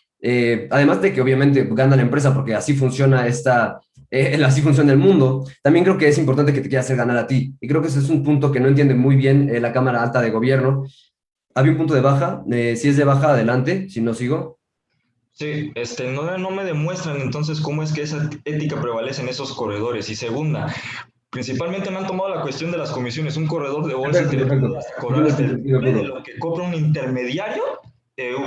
además de que obviamente gana la empresa porque así funciona así funciona el mundo, también creo que es importante que te quiera hacer ganar a ti. Y creo que ese es un punto que no entiende muy bien la Cámara Alta de Gobierno. Había un punto de baja, si es de baja, adelante, si no sigo. Sí, no me demuestran entonces cómo es que esa ética prevalece en esos corredores. Y segunda, principalmente me han tomado la cuestión de las comisiones. Un corredor de bolsa tiene que cobrar hasta el doble de lo que cobra un intermediario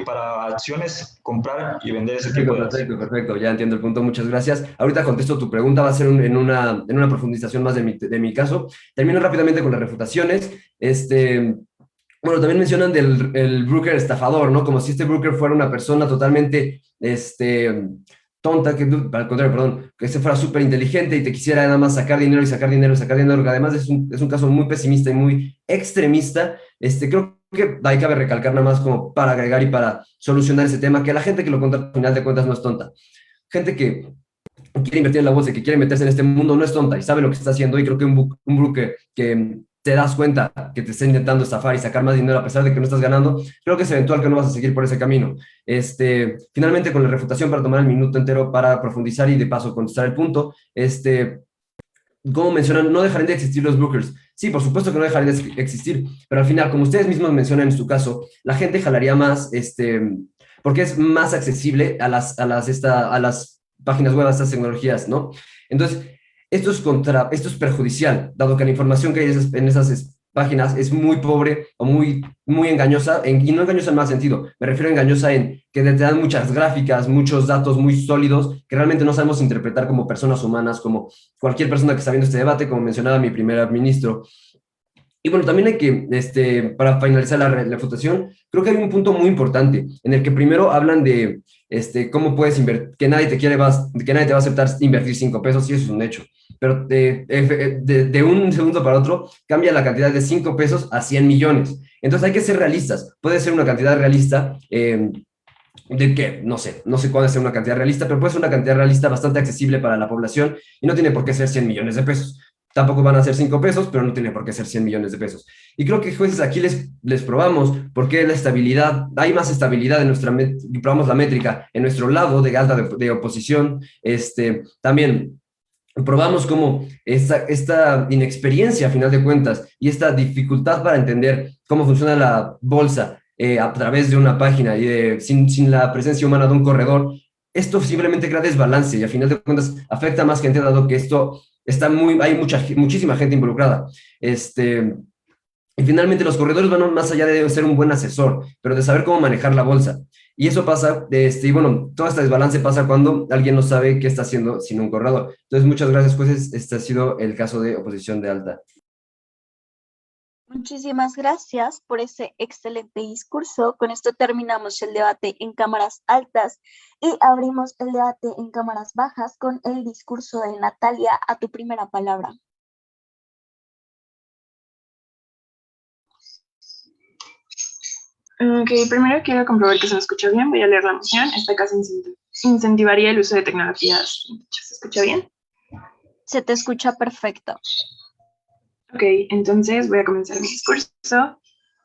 para acciones, comprar y vender ese tipo de acciones. Perfecto, ya entiendo el punto, muchas gracias. Ahorita contesto tu pregunta, va a ser en una profundización más de mi caso. Termino rápidamente con las refutaciones. Bueno, también mencionan el broker estafador, ¿no? Como si este broker fuera una persona totalmente, tonta, que al contrario, perdón, que se fuera súper inteligente y te quisiera nada más sacar dinero y sacar dinero y sacar dinero, que además es un caso muy pesimista y muy extremista. Creo que ahí cabe recalcar nada más como para agregar y para solucionar ese tema, que la gente que lo contrata al final de cuentas no es tonta. Gente que quiere invertir en la bolsa y que quiere meterse en este mundo no es tonta y sabe lo que está haciendo, y creo que un book que te das cuenta que te está intentando estafar y sacar más dinero a pesar de que no estás ganando, creo que es eventual que no vas a seguir por ese camino. Finalmente, con la refutación, para tomar el minuto entero para profundizar y de paso contestar el punto, como mencionan, no dejarán de existir los brokers. Sí, por supuesto que no dejarán de existir, pero al final, como ustedes mismos mencionan en su caso, la gente jalaría más, porque es más accesible a las páginas web, a estas tecnologías, ¿no? Entonces, esto es perjudicial, dado que la información que hay en esas páginas es muy pobre o muy engañosa, y no engañosa en más sentido, me refiero a engañosa en que te dan muchas gráficas, muchos datos muy sólidos que realmente no sabemos interpretar como personas humanas, como cualquier persona que está viendo este debate, como mencionaba mi primer ministro. Y bueno, también hay que, para finalizar la refutación, creo que hay un punto muy importante en el que primero hablan de cómo puedes invertir, que nadie te va a aceptar invertir 5 pesos, y eso es un hecho. Pero de un segundo para otro cambia la cantidad de 5 pesos a 100 millones. Entonces hay que ser realistas. Puede ser una cantidad realista, de que no sé cuál es una cantidad realista, pero puede ser una cantidad realista bastante accesible para la población y no tiene por qué ser 100 millones de pesos. Tampoco van a ser 5 pesos, pero no tiene por qué ser 100 millones de pesos. Y creo que, jueces, aquí les probamos por qué la estabilidad, hay más estabilidad en probamos la métrica en nuestro lado de alta de oposición. También probamos cómo esta inexperiencia, a final de cuentas, y esta dificultad para entender cómo funciona la bolsa a través de una página y sin la presencia humana de un corredor, esto simplemente crea desbalance y a final de cuentas afecta a más gente, dado que esto hay muchísima gente involucrada. Y finalmente los corredores van más allá de ser un buen asesor, pero de saber cómo manejar la bolsa. Y eso pasa, y bueno, todo este desbalance pasa cuando alguien no sabe qué está haciendo sin un corredor. Entonces, muchas gracias, jueces. Este ha sido el caso de oposición de alta. Muchísimas gracias por ese excelente discurso. Con esto terminamos el debate en cámaras altas y abrimos el debate en cámaras bajas con el discurso de Natalia. A tu primera palabra. Ok, primero quiero comprobar que se me escucha bien. Voy a leer la moción. Esta casa incentivaría el uso de tecnologías. ¿Se escucha bien? Se te escucha perfecto. Ok, entonces voy a comenzar mi discurso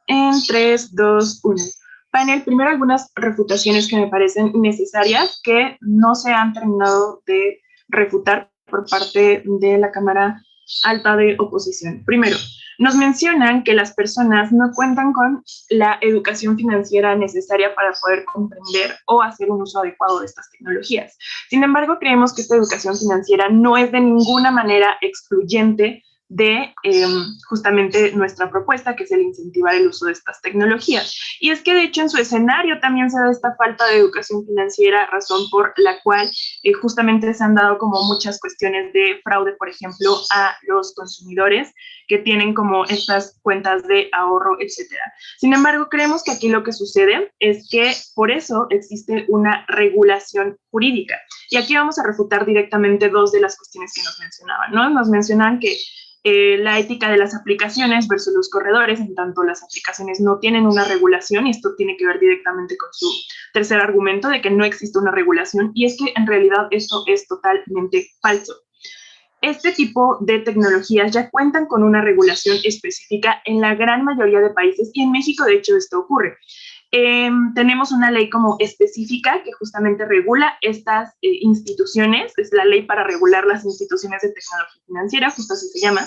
en 3, 2, 1. Panel, primero algunas refutaciones que me parecen necesarias que no se han terminado de refutar por parte de la Cámara Alta de Oposición. Primero, nos mencionan que las personas no cuentan con la educación financiera necesaria para poder comprender o hacer un uso adecuado de estas tecnologías. Sin embargo, creemos que esta educación financiera no es de ninguna manera excluyente de justamente nuestra propuesta, que es el incentivar el uso de estas tecnologías. Y es que de hecho en su escenario también se da esta falta de educación financiera, razón por la cual justamente se han dado como muchas cuestiones de fraude, por ejemplo, a los consumidores que tienen como estas cuentas de ahorro, etcétera. Sin embargo, creemos que aquí lo que sucede es que por eso existe una regulación jurídica. Y aquí vamos a refutar directamente dos de las cuestiones que nos mencionaban, ¿no? Nos mencionan que la ética de las aplicaciones versus los corredores, en tanto las aplicaciones no tienen una regulación, y esto tiene que ver directamente con su tercer argumento de que no existe una regulación, y es que en realidad esto es totalmente falso. Este tipo de tecnologías ya cuentan con una regulación específica en la gran mayoría de países, y en México de hecho esto ocurre. Tenemos una ley como específica que justamente regula estas instituciones, es la ley para regular las instituciones de tecnología financiera, justo así se llama,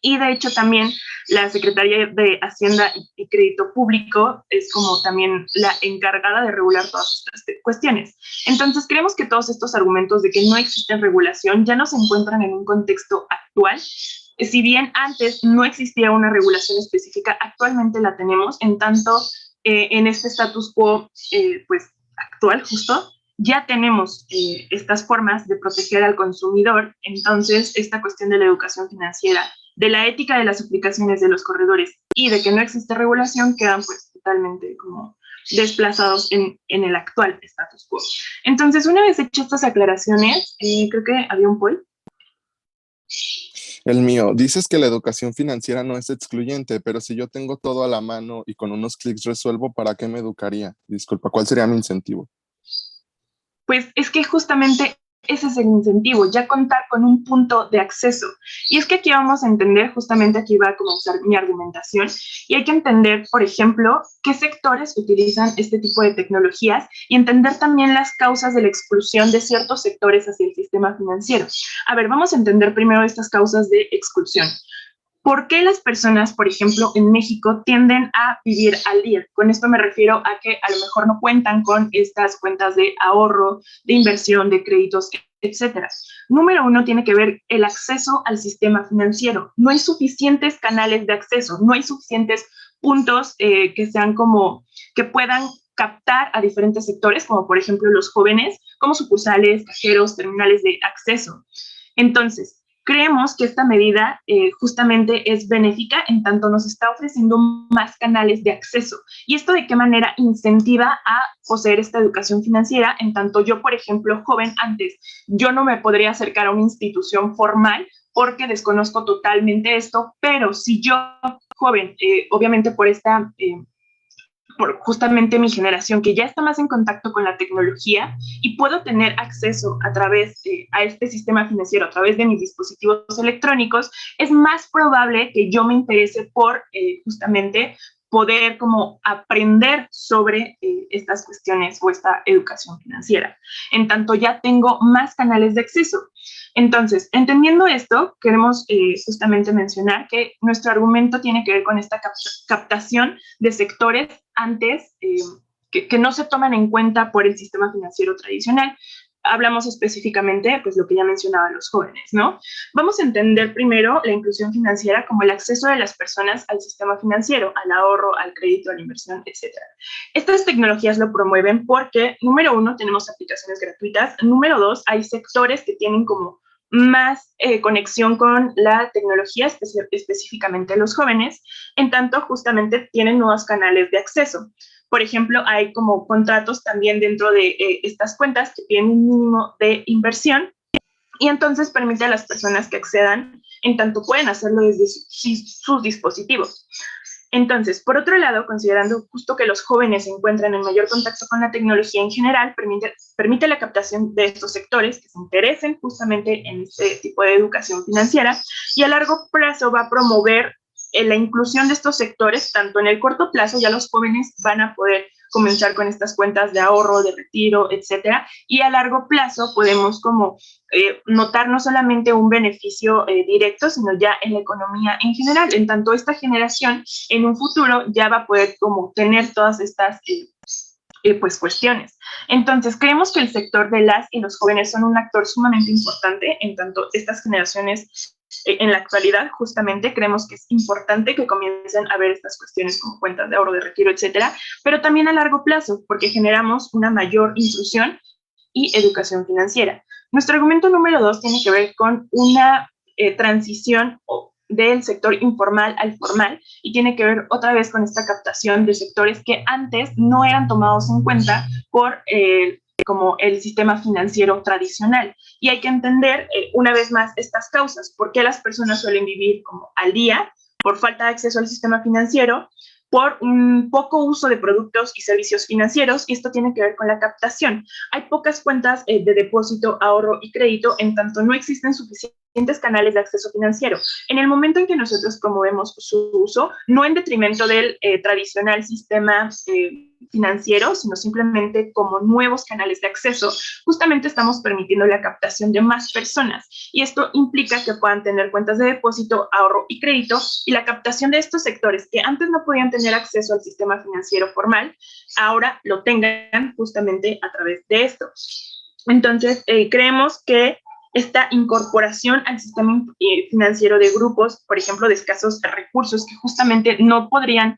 y de hecho también la Secretaría de Hacienda y Crédito Público es como también la encargada de regular todas estas cuestiones. Entonces creemos que todos estos argumentos de que no existe regulación ya no se encuentran en un contexto actual. Si bien antes no existía una regulación específica, actualmente la tenemos, en tanto en este status quo pues actual justo, ya tenemos estas formas de proteger al consumidor. Entonces esta cuestión de la educación financiera, de la ética de las aplicaciones de los corredores y de que no existe regulación quedan pues totalmente como desplazados en el actual status quo. Entonces, una vez hechas estas aclaraciones, creo que había un poll. El mío, dices que la educación financiera no es excluyente, pero si yo tengo todo a la mano y con unos clics resuelvo, ¿para qué me educaría? Disculpa, ¿cuál sería mi incentivo? Pues es que justamente ese es el incentivo, ya contar con un punto de acceso. Y es que aquí vamos a entender, justamente aquí va a comenzar mi argumentación, y hay que entender, por ejemplo, qué sectores utilizan este tipo de tecnologías y entender también las causas de la exclusión de ciertos sectores hacia el sistema financiero. A ver, vamos a entender primero estas causas de exclusión. ¿Por qué las personas, por ejemplo, en México tienden a vivir al día? Con esto me refiero a que a lo mejor no cuentan con estas cuentas de ahorro, de inversión, de créditos, etcétera. Número uno, tiene que ver el acceso al sistema financiero. No hay suficientes canales de acceso, no hay suficientes puntos que sean como, que puedan captar a diferentes sectores, como por ejemplo los jóvenes, como sucursales, cajeros, terminales de acceso. Entonces, creemos que esta medida justamente es benéfica en tanto nos está ofreciendo más canales de acceso. ¿Y esto de qué manera incentiva a poseer esta educación financiera? En tanto yo, por ejemplo, joven, antes yo no me podría acercar a una institución formal porque desconozco totalmente esto, pero si yo, joven, obviamente por esta... por justamente mi generación que ya está más en contacto con la tecnología y puedo tener acceso a través a este sistema financiero, a través de mis dispositivos electrónicos, es más probable que yo me interese por justamente poder como aprender sobre estas cuestiones o esta educación financiera. En tanto ya tengo más canales de acceso. Entonces, entendiendo esto, queremos justamente mencionar que nuestro argumento tiene que ver con esta captación de sectores antes que no se toman en cuenta por el sistema financiero tradicional. Hablamos específicamente, pues lo que ya mencionaban los jóvenes, ¿no? Vamos a entender primero la inclusión financiera como el acceso de las personas al sistema financiero, al ahorro, al crédito, a la inversión, etc. Estas tecnologías lo promueven porque, número uno, tenemos aplicaciones gratuitas, número dos, hay sectores que tienen como más conexión con la tecnología, específicamente los jóvenes, en tanto justamente tienen nuevos canales de acceso. Por ejemplo, hay como contratos también dentro de estas cuentas que tienen un mínimo de inversión y entonces permite a las personas que accedan, en tanto pueden hacerlo desde sus dispositivos. Entonces, por otro lado, considerando justo que los jóvenes se encuentran en mayor contacto con la tecnología en general, permite la captación de estos sectores que se interesen justamente en este tipo de educación financiera y a largo plazo va a promover la inclusión de estos sectores, tanto en el corto plazo, ya los jóvenes van a poder comenzar con estas cuentas de ahorro, de retiro, etcétera, y a largo plazo podemos como notar no solamente un beneficio directo, sino ya en la economía en general, en tanto esta generación en un futuro ya va a poder como tener todas estas pues cuestiones. Entonces, creemos que el sector de las y los jóvenes son un actor sumamente importante, en tanto estas generaciones en la actualidad, justamente, creemos que es importante que comiencen a ver estas cuestiones como cuentas de ahorro, de retiro, etcétera, pero también a largo plazo, porque generamos una mayor inclusión y educación financiera. Nuestro argumento número 2 tiene que ver con una transición del sector informal al formal y tiene que ver otra vez con esta captación de sectores que antes no eran tomados en cuenta por como el sistema financiero tradicional. Y hay que entender una vez más estas causas, por qué las personas suelen vivir como al día, por falta de acceso al sistema financiero, por un poco uso de productos y servicios financieros, y esto tiene que ver con la captación. Hay pocas cuentas de depósito, ahorro y crédito, en tanto no existen suficientes canales de acceso financiero. En el momento en que nosotros promovemos su uso, no en detrimento del tradicional sistema financiero, sino simplemente como nuevos canales de acceso, justamente estamos permitiendo la captación de más personas. Y esto implica que puedan tener cuentas de depósito, ahorro y crédito, y la captación de estos sectores que antes no podían tener acceso al sistema financiero formal, ahora lo tengan justamente a través de esto. Entonces, creemos que esta incorporación al sistema financiero de grupos, por ejemplo, de escasos recursos, que justamente no podrían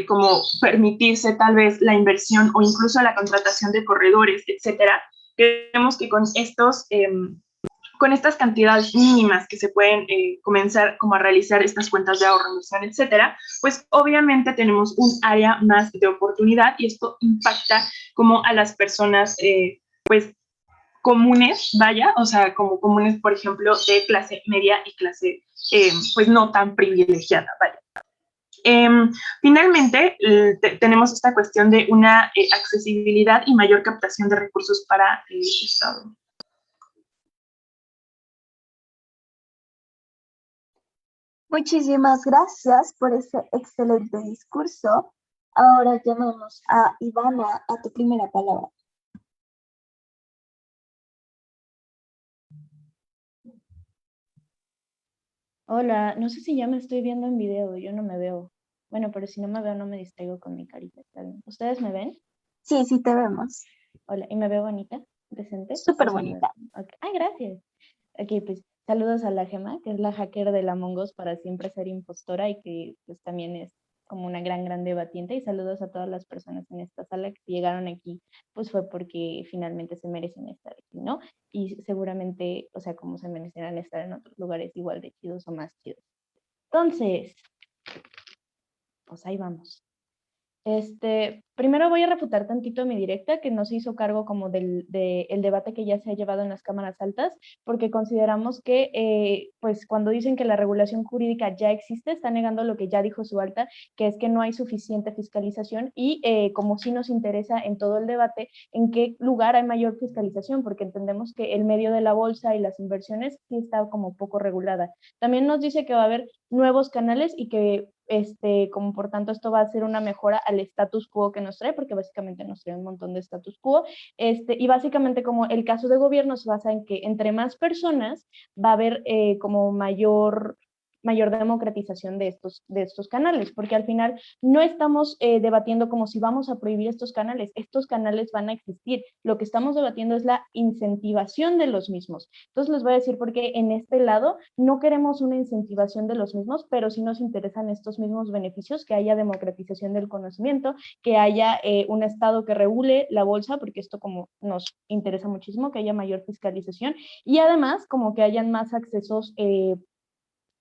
como permitirse tal vez la inversión o incluso la contratación de corredores, etcétera, creemos que con con estas cantidades mínimas que se pueden comenzar como a realizar estas cuentas de ahorro, inversión, etcétera, pues obviamente tenemos un área más de oportunidad y esto impacta como a las personas, pues, comunes, vaya, o sea, como comunes, por ejemplo, de clase media y clase, pues, no tan privilegiada, vaya. Finalmente, tenemos esta cuestión de una accesibilidad y mayor captación de recursos para el Estado. Muchísimas gracias por ese excelente discurso. Ahora llamamos a Ivana a tu primera palabra. Hola, no sé si ya me estoy viendo en video, yo no me veo. Bueno, pero si no me veo, no me distraigo con mi carita, ¿está bien? ¿Ustedes me ven? Sí, sí te vemos. Hola, ¿y me veo bonita? ¿Decente? Súper ¿O se me ve? bonita. Ok. Ay, gracias. Ok, pues saludos a la Gema, que es la hacker de Among Us para siempre ser impostora y que pues también es como una gran debatiente. Y saludos a todas las personas en esta sala que llegaron aquí, pues fue porque finalmente se merecen estar aquí, ¿no? Y seguramente, o sea, como se merecerán estar en otros lugares igual de chidos o más chidos. Entonces, pues ahí vamos. Primero voy a refutar tantito mi directa, que no se hizo cargo como del el debate que ya se ha llevado en las cámaras altas, porque consideramos que, pues cuando dicen que la regulación jurídica ya existe, está negando lo que ya dijo su alta, que es que no hay suficiente fiscalización y como sí nos interesa en todo el debate, en qué lugar hay mayor fiscalización, porque entendemos que el medio de la bolsa y las inversiones sí está como poco regulada. También nos dice que va a haber nuevos canales y que como por tanto esto va a ser una mejora al status quo que nos trae, porque básicamente nos trae un montón de status quo, y básicamente como el caso de gobierno se basa en que entre más personas va a haber como mayor democratización de estos canales, porque al final no estamos debatiendo como si vamos a prohibir estos canales van a existir, lo que estamos debatiendo es la incentivación de los mismos. Entonces les voy a decir por qué en este lado no queremos una incentivación de los mismos, pero sí nos interesan estos mismos beneficios, que haya democratización del conocimiento, que haya un Estado que regule la bolsa, porque esto como nos interesa muchísimo, que haya mayor fiscalización y además como que hayan más accesos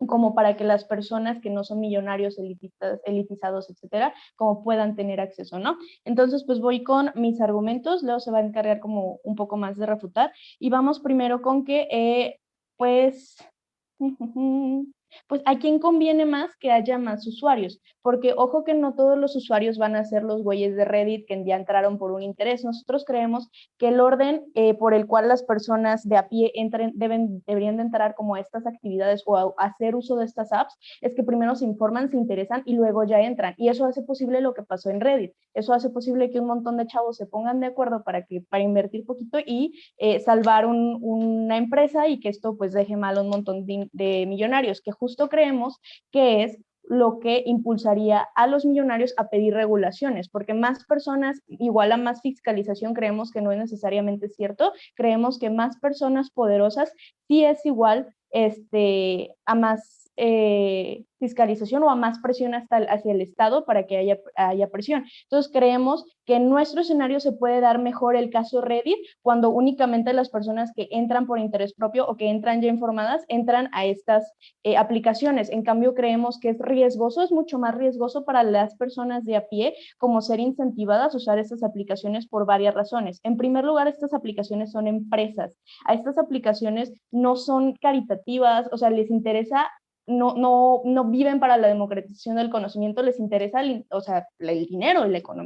como para que las personas que no son millonarios, elitizados, etcétera, como puedan tener acceso, ¿no? Entonces, pues voy con mis argumentos, luego se va a encargar como un poco más de refutar, y vamos primero con que, pues, pues a quién conviene más que haya más usuarios, porque ojo que no todos los usuarios van a ser los güeyes de Reddit que ya entraron por un interés. Nosotros creemos que el orden por el cual las personas de a pie deberían de entrar como a estas actividades o a hacer uso de estas apps es que primero se informan, se interesan y luego ya entran, y eso hace posible lo que pasó en Reddit. Eso hace posible que un montón de chavos se pongan de acuerdo para invertir poquito y salvar una empresa, y que esto pues deje mal a un montón de millonarios, que justo creemos que es lo que impulsaría a los millonarios a pedir regulaciones, porque más personas igual a más fiscalización creemos que no es necesariamente cierto. Creemos que más personas poderosas sí es igual a más fiscalización o a más presión hacia el Estado para que haya presión. Entonces creemos que en nuestro escenario se puede dar mejor el caso Reddit, cuando únicamente las personas que entran por interés propio o que entran ya informadas entran a estas aplicaciones. En cambio creemos que es riesgoso, es mucho más riesgoso para las personas de a pie como ser incentivadas a usar estas aplicaciones por varias razones. En primer lugar, estas aplicaciones son empresas. A estas aplicaciones no son caritativas, o sea, les interesa, no viven para la democratización del conocimiento, les interesa el dinero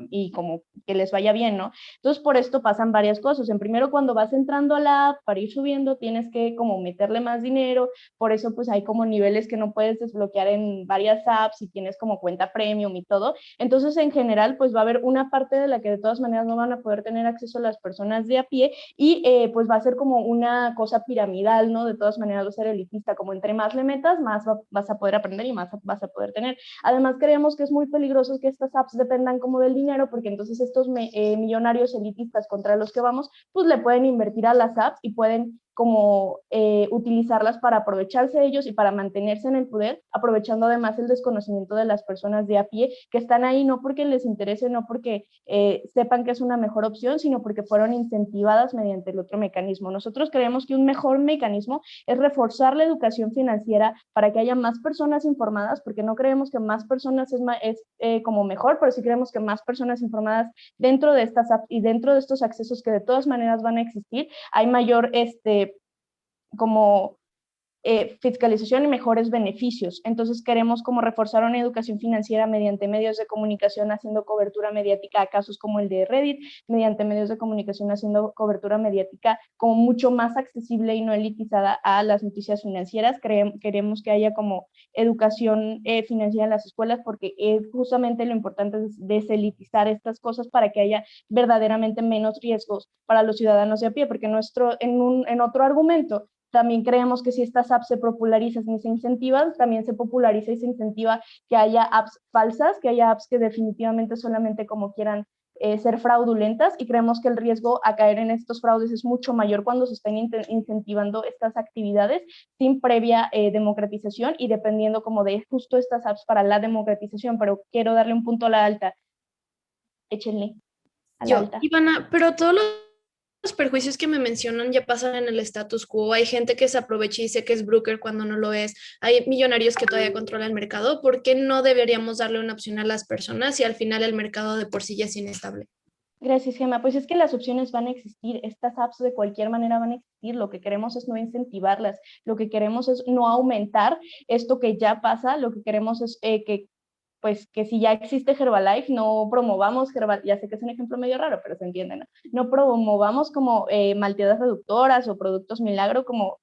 y como que les vaya bien, ¿no? Entonces, por esto pasan varias cosas. En primero, cuando vas entrando a la app, para ir subiendo, tienes que como meterle más dinero, por eso pues hay como niveles que no puedes desbloquear en varias apps y tienes como cuenta premium y todo. Entonces, en general, pues va a haber una parte de la que de todas maneras no van a poder tener acceso las personas de a pie y pues va a ser como una cosa piramidal, ¿no? De todas maneras va a ser elitista, como entre más le metas, más vas a poder aprender y más vas a poder tener. Además, creemos que es muy peligroso que estas apps dependan como del dinero, porque entonces estos millonarios elitistas contra los que vamos, pues le pueden invertir a las apps y pueden como utilizarlas para aprovecharse de ellos y para mantenerse en el poder, aprovechando además el desconocimiento de las personas de a pie que están ahí no porque les interese, no porque sepan que es una mejor opción, sino porque fueron incentivadas mediante el otro mecanismo. Nosotros creemos que un mejor mecanismo es reforzar la educación financiera para que haya más personas informadas, porque no creemos que más personas es como mejor, pero sí creemos que más personas informadas dentro de estas apps y dentro de estos accesos que de todas maneras van a existir, hay mayor como fiscalización y mejores beneficios. Entonces queremos como reforzar una educación financiera mediante medios de comunicación haciendo cobertura mediática a casos como el de Reddit, mediante medios de comunicación haciendo cobertura mediática como mucho más accesible y no elitizada a las noticias financieras. Queremos que haya como educación financiera en las escuelas porque justamente lo importante es deselitizar estas cosas para que haya verdaderamente menos riesgos para los ciudadanos de a pie, porque en otro argumento también creemos que si estas apps se popularizan y se incentivan, también se populariza y se incentiva que haya apps falsas, que haya apps que definitivamente solamente como quieran ser fraudulentas, y creemos que el riesgo a caer en estos fraudes es mucho mayor cuando se están incentivando estas actividades sin previa democratización y dependiendo como de justo estas apps para la democratización. Pero quiero darle un punto a la alta. Échenle a la alta. Ivana, pero todos los perjuicios que me mencionan ya pasan en el status quo. Hay gente que se aprovecha y dice que es broker cuando no lo es. Hay millonarios que todavía controlan el mercado. ¿Por qué no deberíamos darle una opción a las personas si al final el mercado de por sí ya es inestable? Gracias, Gemma. Pues es que las opciones van a existir, estas apps de cualquier manera van a existir, lo que queremos es no incentivarlas, lo que queremos es no aumentar esto que ya pasa, lo que queremos es que si ya existe Herbalife, no promovamos Herbalife, ya sé que es un ejemplo medio raro, pero se entiende, ¿no? No promovamos como malteadas reductoras o productos milagro, como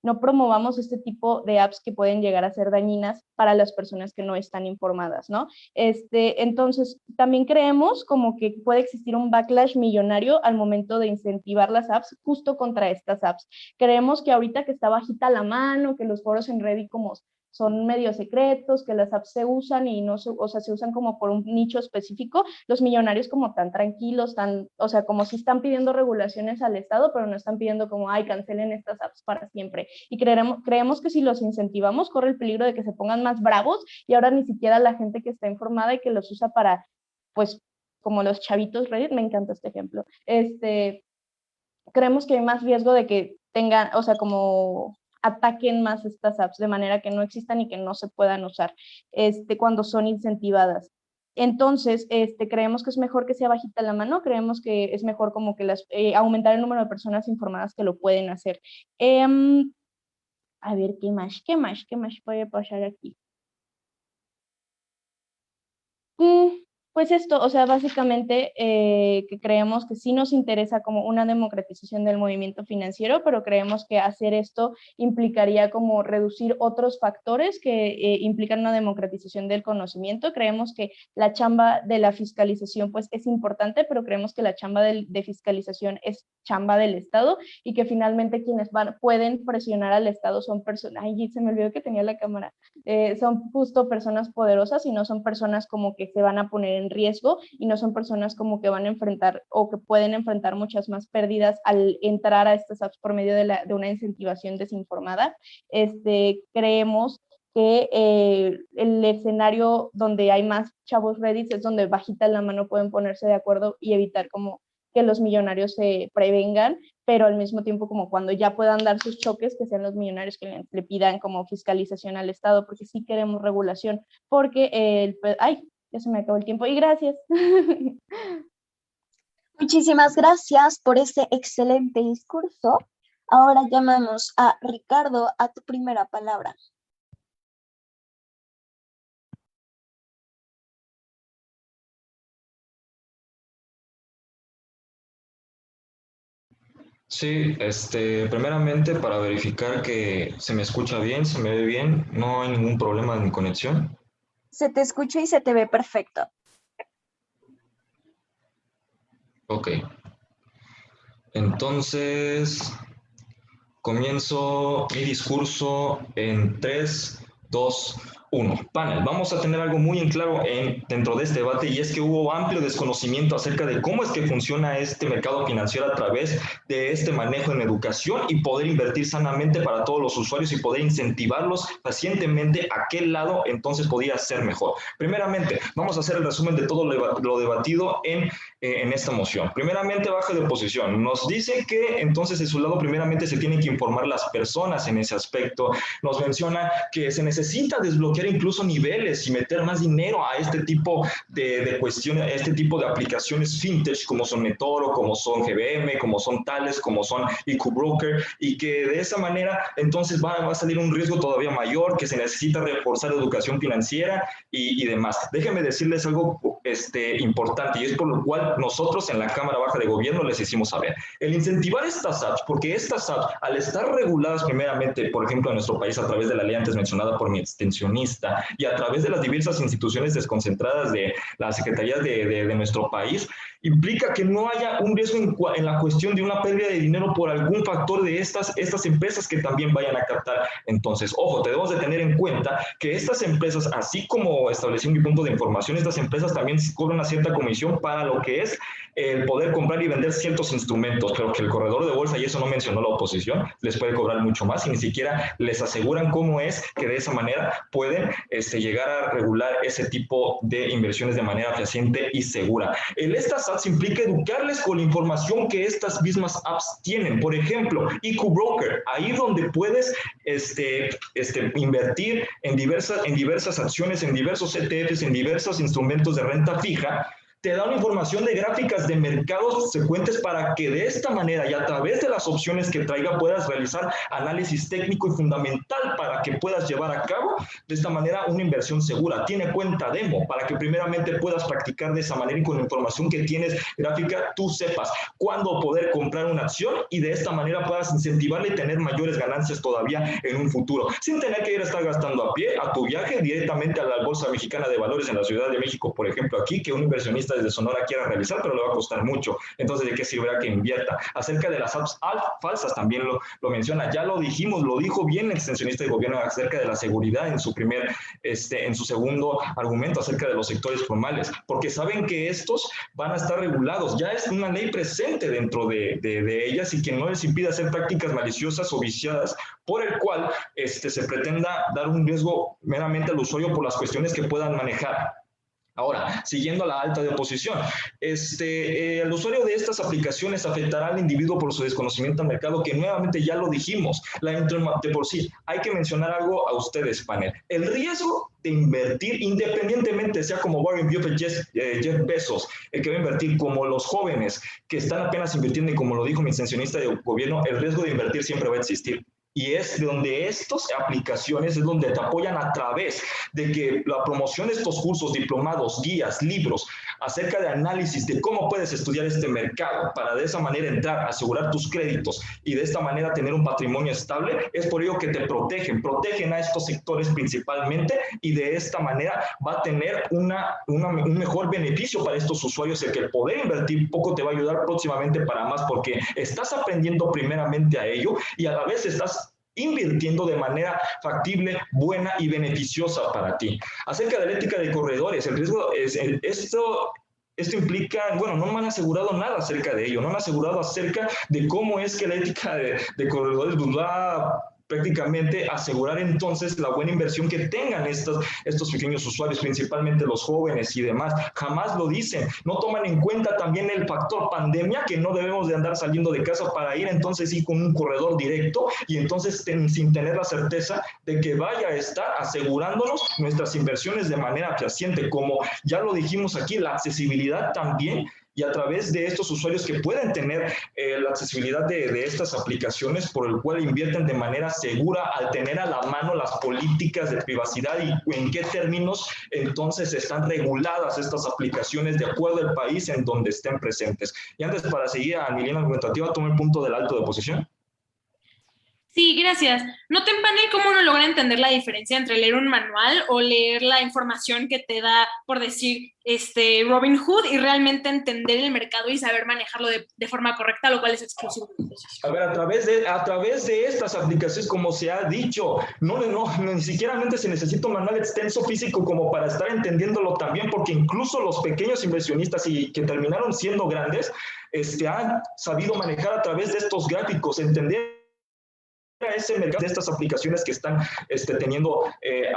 no promovamos este tipo de apps que pueden llegar a ser dañinas para las personas que no están informadas, ¿no? Entonces, también creemos como que puede existir un backlash millonario al momento de incentivar las apps justo contra estas apps. Creemos que ahorita que está bajita la mano, que los foros en Reddit como son medio secretos, que las apps se usan y no se, o sea, se usan como por un nicho específico, los millonarios como tan tranquilos, o sea, como si están pidiendo regulaciones al Estado, pero no están pidiendo como, ay, cancelen estas apps para siempre. Y creemos que si los incentivamos, corre el peligro de que se pongan más bravos y ahora ni siquiera la gente que está informada y que los usa para, pues, como los chavitos Reddit, me encanta este ejemplo, creemos que hay más riesgo de que tengan, o sea, como ataquen más estas apps de manera que no existan y que no se puedan usar cuando son incentivadas. Entonces, creemos que es mejor que sea bajita la mano, creemos que es mejor como que aumentar el número de personas informadas que lo pueden hacer. A ver, ¿qué más puede pasar aquí? Pues esto, o sea, básicamente que creemos que sí nos interesa como una democratización del movimiento financiero, pero creemos que hacer esto implicaría como reducir otros factores que implican una democratización del conocimiento. Creemos que la chamba de la fiscalización pues es importante, pero creemos que la chamba de fiscalización es chamba del Estado y que finalmente quienes pueden presionar al Estado son personas, ay, se me olvidó que tenía la cámara, son justo personas poderosas y no son personas como que se van a poner en riesgo y no son personas como que van a enfrentar o que pueden enfrentar muchas más pérdidas al entrar a estas apps por medio de una incentivación desinformada. Creemos que el escenario donde hay más chavos Reddit es donde bajita la mano pueden ponerse de acuerdo y evitar como que los millonarios se prevengan, pero al mismo tiempo como cuando ya puedan dar sus choques, que sean los millonarios que le pidan como fiscalización al Estado, porque sí queremos regulación, porque ya se me acabó el tiempo y gracias. Muchísimas gracias por este excelente discurso. Ahora llamamos a Ricardo a tu primera palabra. Sí, primeramente para verificar que se me escucha bien, se me ve bien, no hay ningún problema en mi conexión. Se te escucha y se te ve perfecto. Ok. Entonces, comienzo mi discurso en 3, 2, 1. Panel, vamos a tener algo muy en claro dentro de este debate, y es que hubo amplio desconocimiento acerca de cómo es que funciona este mercado financiero a través de este manejo en educación y poder invertir sanamente para todos los usuarios y poder incentivarlos pacientemente a qué lado entonces podía ser mejor. Primeramente, vamos a hacer el resumen de todo lo debatido en esta moción. Primeramente, baja de oposición. Nos dice que entonces de su lado primeramente se tienen que informar las personas en ese aspecto. Nos menciona que se necesita desbloquear incluso niveles y meter más dinero a este tipo de cuestiones, a este tipo de aplicaciones fintech como son eToro, como son GBM, como son Tales, como son IQ Broker, y que de esa manera entonces va a salir un riesgo todavía mayor, que se necesita reforzar educación financiera y demás. Déjenme decirles algo importante, y es por lo cual nosotros en la Cámara Baja de Gobierno les hicimos saber. El incentivar estas apps, porque estas apps, al estar reguladas primeramente, por ejemplo, en nuestro país a través de la ley antes mencionada por mi extensionista y a través de las diversas instituciones desconcentradas de las secretarías de nuestro país, implica que no haya un riesgo en la cuestión de una pérdida de dinero por algún factor de estas empresas que también vayan a captar. Entonces, ojo, debemos de tener en cuenta que estas empresas, así como establecí un punto de información, estas empresas también cobran una cierta comisión para lo que es el poder comprar y vender ciertos instrumentos, pero que el corredor de bolsa, y eso no mencionó la oposición, les puede cobrar mucho más y ni siquiera les aseguran cómo es que de esa manera pueden llegar a regular ese tipo de inversiones de manera fehaciente y segura. Estas apps implica educarles con la información que estas mismas apps tienen. Por ejemplo, IQ Broker, ahí donde puedes invertir en diversas acciones, en diversos ETFs, en diversos instrumentos de renta fija, te da una información de gráficas de mercados secuentes para que de esta manera y a través de las opciones que traiga puedas realizar análisis técnico y fundamental para que puedas llevar a cabo de esta manera una inversión segura. Tiene cuenta demo para que primeramente puedas practicar de esa manera y con la información que tienes gráfica tú sepas cuándo poder comprar una acción y de esta manera puedas incentivarle y tener mayores ganancias todavía en un futuro, sin tener que ir a estar gastando a pie a tu viaje directamente a la Bolsa Mexicana de Valores en la Ciudad de México, por ejemplo, aquí, que un inversionista desde Sonora quiera realizar, pero le va a costar mucho. Entonces, ¿de qué sirve que invierta? Acerca de las apps falsas, también lo menciona, ya lo dijimos, lo dijo bien el extensionista de gobierno acerca de la seguridad en su segundo argumento acerca de los sectores formales, porque saben que estos van a estar regulados, ya es una ley presente dentro de ellas y que no les impide hacer prácticas maliciosas o viciadas, por el cual se pretenda dar un riesgo meramente al usuario por las cuestiones que puedan manejar. Ahora, siguiendo a la alta de oposición, el usuario de estas aplicaciones afectará al individuo por su desconocimiento al mercado, que nuevamente ya lo dijimos, de por sí. Hay que mencionar algo a ustedes, panel. El riesgo de invertir, independientemente sea como Warren Buffett, Jeff Bezos, el que va a invertir, como los jóvenes que están apenas invirtiendo, y como lo dijo mi extensionista de gobierno, el riesgo de invertir siempre va a existir. Y es donde estas aplicaciones es donde te apoyan a través de que la promoción de estos cursos, diplomados, guías, libros, acerca de análisis de cómo puedes estudiar este mercado para de esa manera entrar, asegurar tus créditos y de esta manera tener un patrimonio estable, es por ello que te protegen a estos sectores principalmente, y de esta manera va a tener un mejor beneficio para estos usuarios, el que el poder invertir poco te va a ayudar próximamente para más, porque estás aprendiendo primeramente a ello y a la vez estás invirtiendo de manera factible, buena y beneficiosa para ti. Acerca de la ética de corredores, el riesgo esto implica, bueno, no me han asegurado nada acerca de ello, no me han asegurado acerca de cómo es que la ética de corredores va prácticamente asegurar entonces la buena inversión que tengan estos pequeños usuarios, principalmente los jóvenes y demás. Jamás lo dicen. No toman en cuenta también el factor pandemia, que no debemos de andar saliendo de casa para ir entonces con un corredor directo y entonces sin tener la certeza de que vaya a estar asegurándonos nuestras inversiones de manera fehaciente. Como ya lo dijimos aquí, la accesibilidad también, y a través de estos usuarios que pueden tener la accesibilidad de estas aplicaciones, por el cual invierten de manera segura al tener a la mano las políticas de privacidad y en qué términos entonces están reguladas estas aplicaciones de acuerdo al país en donde estén presentes. Y antes, para seguir a mi línea argumentativa, tomo el punto del alto de oposición. Sí, gracias. Noten, panel, cómo uno logra entender la diferencia entre leer un manual o leer la información que te da, por decir, Robinhood, y realmente entender el mercado y saber manejarlo de forma correcta, lo cual es exclusivo de negocios. A ver, a través de estas aplicaciones, como se ha dicho, ni siquiera se necesita un manual extenso físico como para estar entendiéndolo también, porque incluso los pequeños inversionistas y que terminaron siendo grandes, han sabido manejar a través de estos gráficos, entender a ese mercado de estas aplicaciones que están teniendo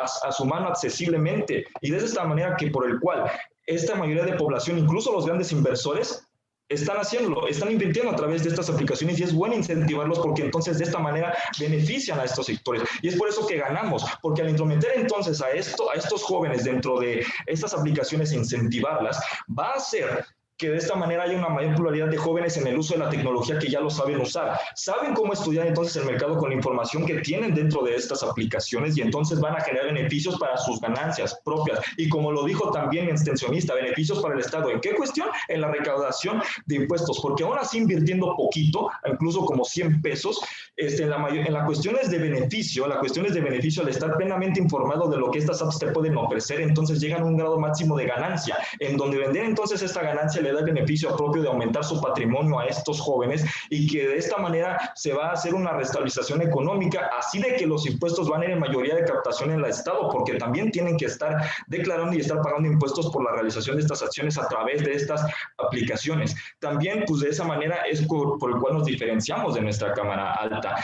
a su mano accesiblemente, y de esta manera que por el cual esta mayoría de población, incluso los grandes inversores, están haciéndolo, están invirtiendo a través de estas aplicaciones, y es bueno incentivarlos porque entonces de esta manera benefician a estos sectores, y es por eso que ganamos, porque al intrometer entonces a estos jóvenes dentro de estas aplicaciones e incentivarlas, va a hacer que de esta manera haya una mayor pluralidad de jóvenes en el uso de la tecnología que ya lo saben usar. Saben cómo estudiar entonces el mercado con la información que tienen dentro de estas aplicaciones, y entonces van a generar beneficios para sus ganancias propias. Y como lo dijo también mi extensionista, beneficios para el Estado. ¿En qué cuestión? En la recaudación de impuestos, porque aún así invirtiendo poquito, incluso como 100 pesos, en las cuestiones de beneficio, al estar plenamente informado de lo que estas apps te pueden ofrecer, entonces llegan a un grado máximo de ganancia, en donde vender entonces esta ganancia le da el beneficio propio de aumentar su patrimonio a estos jóvenes, y que de esta manera se va a hacer una restabilización económica, así de que los impuestos van a ir en mayoría de captación en el Estado, porque también tienen que estar declarando y estar pagando impuestos por la realización de estas acciones a través de estas aplicaciones. También, pues de esa manera es por el cual nos diferenciamos de nuestra Cámara Alta.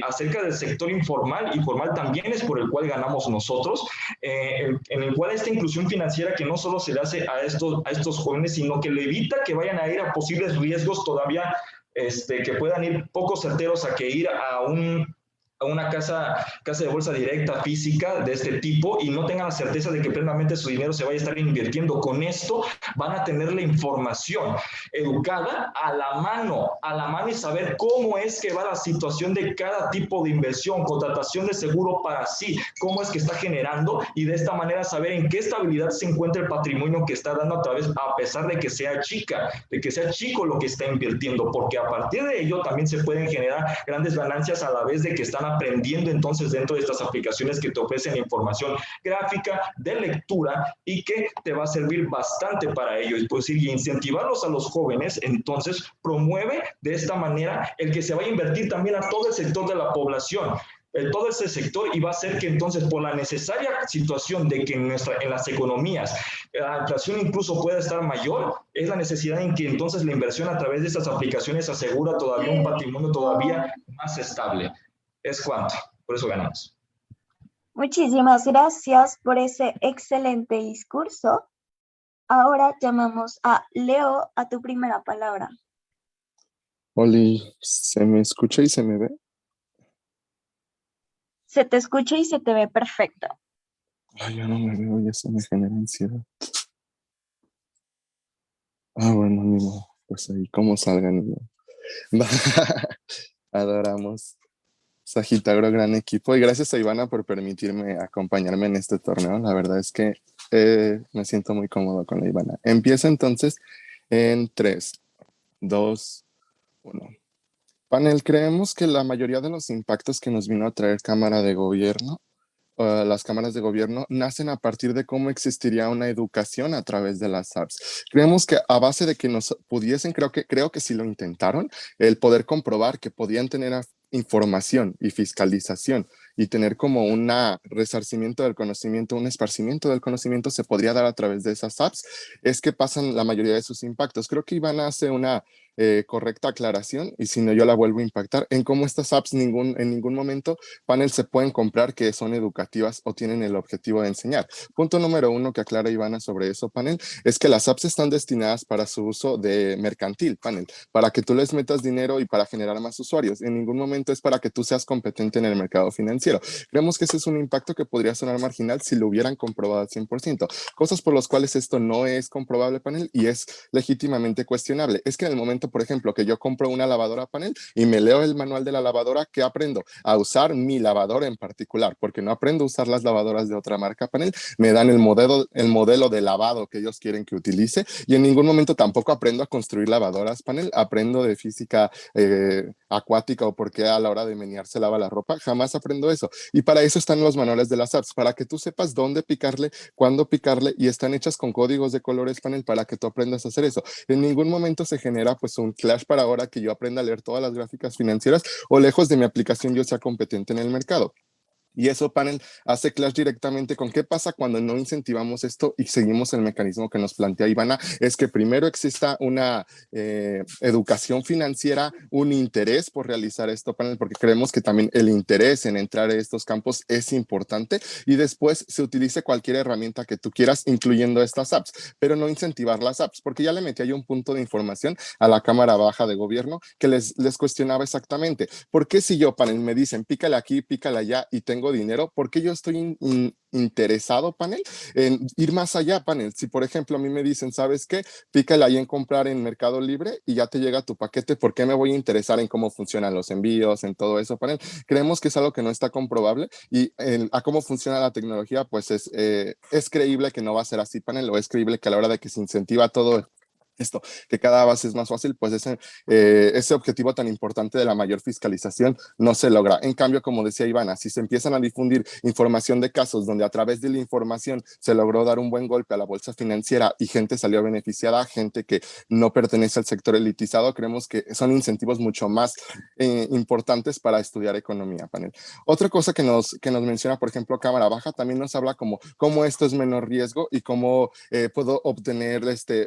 Acerca del sector informal también es por el cual ganamos nosotros, en el cual esta inclusión financiera que no solo se le hace a estos jóvenes, sino que le evita que vayan a ir a posibles riesgos todavía, que puedan ir poco certeros a que ir a una casa de bolsa directa física de este tipo y no tengan la certeza de que plenamente su dinero se vaya a estar invirtiendo. Con esto van a tener la información educada a la mano y saber cómo es que va la situación de cada tipo de inversión, contratación de seguro para sí, cómo es que está generando, y de esta manera saber en qué estabilidad se encuentra el patrimonio que está dando a pesar de que sea chico lo que está invirtiendo, porque a partir de ello también se pueden generar grandes ganancias a la vez de que están aprendiendo entonces dentro de estas aplicaciones que te ofrecen información gráfica de lectura y que te va a servir bastante para ello. Pues, y incentivarlos a los jóvenes entonces promueve de esta manera el que se vaya a invertir también a todo el sector de la población, todo ese sector, y va a hacer que entonces por la necesaria situación de que en las economías la inflación incluso pueda estar mayor, es la necesidad en que entonces la inversión a través de estas aplicaciones asegura todavía un patrimonio todavía más estable. Es cuanto, por eso ganamos. Muchísimas gracias por ese excelente discurso. Ahora llamamos a Leo a tu primera palabra. Oli, ¿se me escucha y se me ve? Se te escucha y se te ve perfecto. Ay, yo no me veo y eso me genera ansiedad. Bueno, amigo, pues ahí como salgan. Adoramos Sagitario, gran equipo, y gracias a Ivana por permitirme acompañarme en este torneo. La verdad es que me siento muy cómodo con la Ivana. Empieza entonces en 3, 2, 1. Panel, creemos que la mayoría de los impactos que nos vino a traer Cámara de Gobierno, las cámaras de gobierno, nacen a partir de cómo existiría una educación a través de las apps. Creemos que a base de que nos pudiesen, creo que sí lo intentaron, el poder comprobar que podían tener información y fiscalización y tener como un resarcimiento del conocimiento, un esparcimiento del conocimiento se podría dar a través de esas apps, es que pasan la mayoría de sus impactos. Creo que Ivana hace una correcta aclaración, y si no yo la vuelvo a impactar, en cómo estas apps en ningún momento, panel, se pueden comprar que son educativas o tienen el objetivo de enseñar. Punto número 1 que aclara Ivana sobre eso, panel, es que las apps están destinadas para su uso de mercantil, panel, para que tú les metas dinero y para generar más usuarios. En ningún momento es para que tú seas competente en el mercado financiero. Creemos que ese es un impacto que podría sonar marginal si lo hubieran comprobado al 100%. Cosas por las cuales esto no es comprobable, panel, y es legítimamente cuestionable. Es que en el momento momento, por ejemplo, que yo compro una lavadora panel y me leo el manual de la lavadora, ¿qué aprendo? A usar mi lavadora en particular, porque no aprendo a usar las lavadoras de otra marca panel. Me dan el modelo de lavado que ellos quieren que utilice y en ningún momento tampoco aprendo a construir lavadoras panel. Aprendo de física acuática o por qué a la hora de menear se lava la ropa. Jamás aprendo eso. Y para eso están los manuales de las apps, para que tú sepas dónde picarle, cuándo picarle, y están hechas con códigos de colores panel para que tú aprendas a hacer eso. En ningún momento se genera pues un clash para ahora que yo aprenda a leer todas las gráficas financieras o lejos de mi aplicación yo sea competente en el mercado. Y eso, panel, hace clash directamente con qué pasa cuando no incentivamos esto y seguimos el mecanismo que nos plantea Ivana, es que primero exista una educación financiera, un interés por realizar esto, panel, porque creemos que también el interés en entrar a estos campos es importante y después se utilice cualquier herramienta que tú quieras, incluyendo estas apps, pero no incentivar las apps, porque ya le metí ahí un punto de información a la Cámara Baja de Gobierno que les cuestionaba exactamente, ¿por qué si yo, panel, me dicen pícale aquí, pícale allá y tengo dinero, ¿por qué yo estoy interesado, panel, en ir más allá, panel? Si por ejemplo a mí me dicen, ¿sabes qué? Pícale ahí en comprar en Mercado Libre y ya te llega tu paquete, ¿por qué me voy a interesar en cómo funcionan los envíos, en todo eso, panel? Creemos que es algo que no está comprobable y a cómo funciona la tecnología, pues es creíble que no va a ser así, panel, o es creíble que a la hora de que se incentiva todo esto, que cada vez es más fácil, pues ese objetivo tan importante de la mayor fiscalización no se logra. En cambio, como decía Ivana, si se empiezan a difundir información de casos donde a través de la información se logró dar un buen golpe a la bolsa financiera y gente salió beneficiada, gente que no pertenece al sector elitizado, creemos que son incentivos mucho más importantes para estudiar economía, panel. Otra cosa que nos menciona, por ejemplo, Cámara Baja, también nos habla como cómo esto es menor riesgo y cómo puedo obtener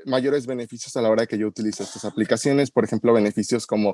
mayores beneficios a la hora de que yo utilizo estas aplicaciones, por ejemplo, beneficios como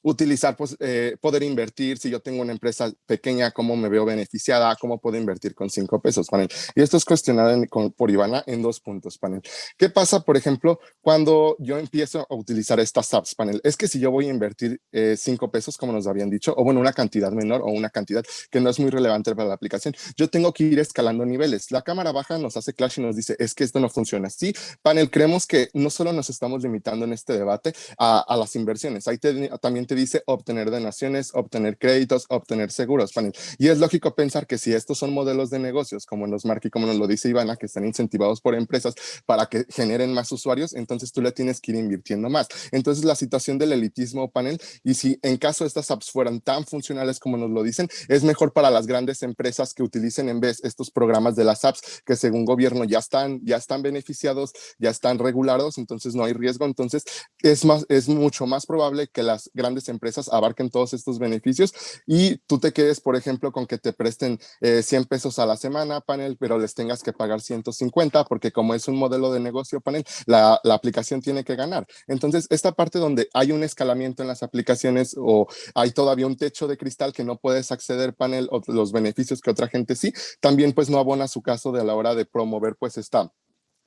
utilizar, pues, poder invertir. Si yo tengo una empresa pequeña, ¿cómo me veo beneficiada? ¿Cómo puedo invertir con 5 pesos, panel? Y esto es cuestionado por Ivana en 2 puntos, panel. ¿Qué pasa, por ejemplo, cuando yo empiezo a utilizar estas apps, panel? Es que si yo voy a invertir 5 pesos, como nos habían dicho, o bueno, una cantidad menor o una cantidad que no es muy relevante para la aplicación, yo tengo que ir escalando niveles. La Cámara Baja nos hace clash y nos dice, es que esto no funciona así. Panel, creemos que no solo nos estamos limitando en este debate a las inversiones, ahí también te dice obtener donaciones, obtener créditos, obtener seguros, panel. Y es lógico pensar que si estos son modelos de negocios, como en los marketing, como nos lo dice Ivana, que están incentivados por empresas para que generen más usuarios, entonces tú le tienes que ir invirtiendo más. Entonces la situación del elitismo, panel, y si en caso estas apps fueran tan funcionales como nos lo dicen, es mejor para las grandes empresas que utilicen en vez estos programas de las apps que según gobierno ya están beneficiados, ya están regulados, entonces no hay riesgo. Entonces es mucho más probable que las grandes empresas abarquen todos estos beneficios y tú te quedes, por ejemplo, con que te presten 100 pesos a la semana, panel, pero les tengas que pagar 150 porque como es un modelo de negocio, panel, la aplicación tiene que ganar. Entonces, esta parte donde hay un escalamiento en las aplicaciones o hay todavía un techo de cristal que no puedes acceder, panel, o los beneficios que otra gente sí, también pues no abona su caso de a la hora de promover pues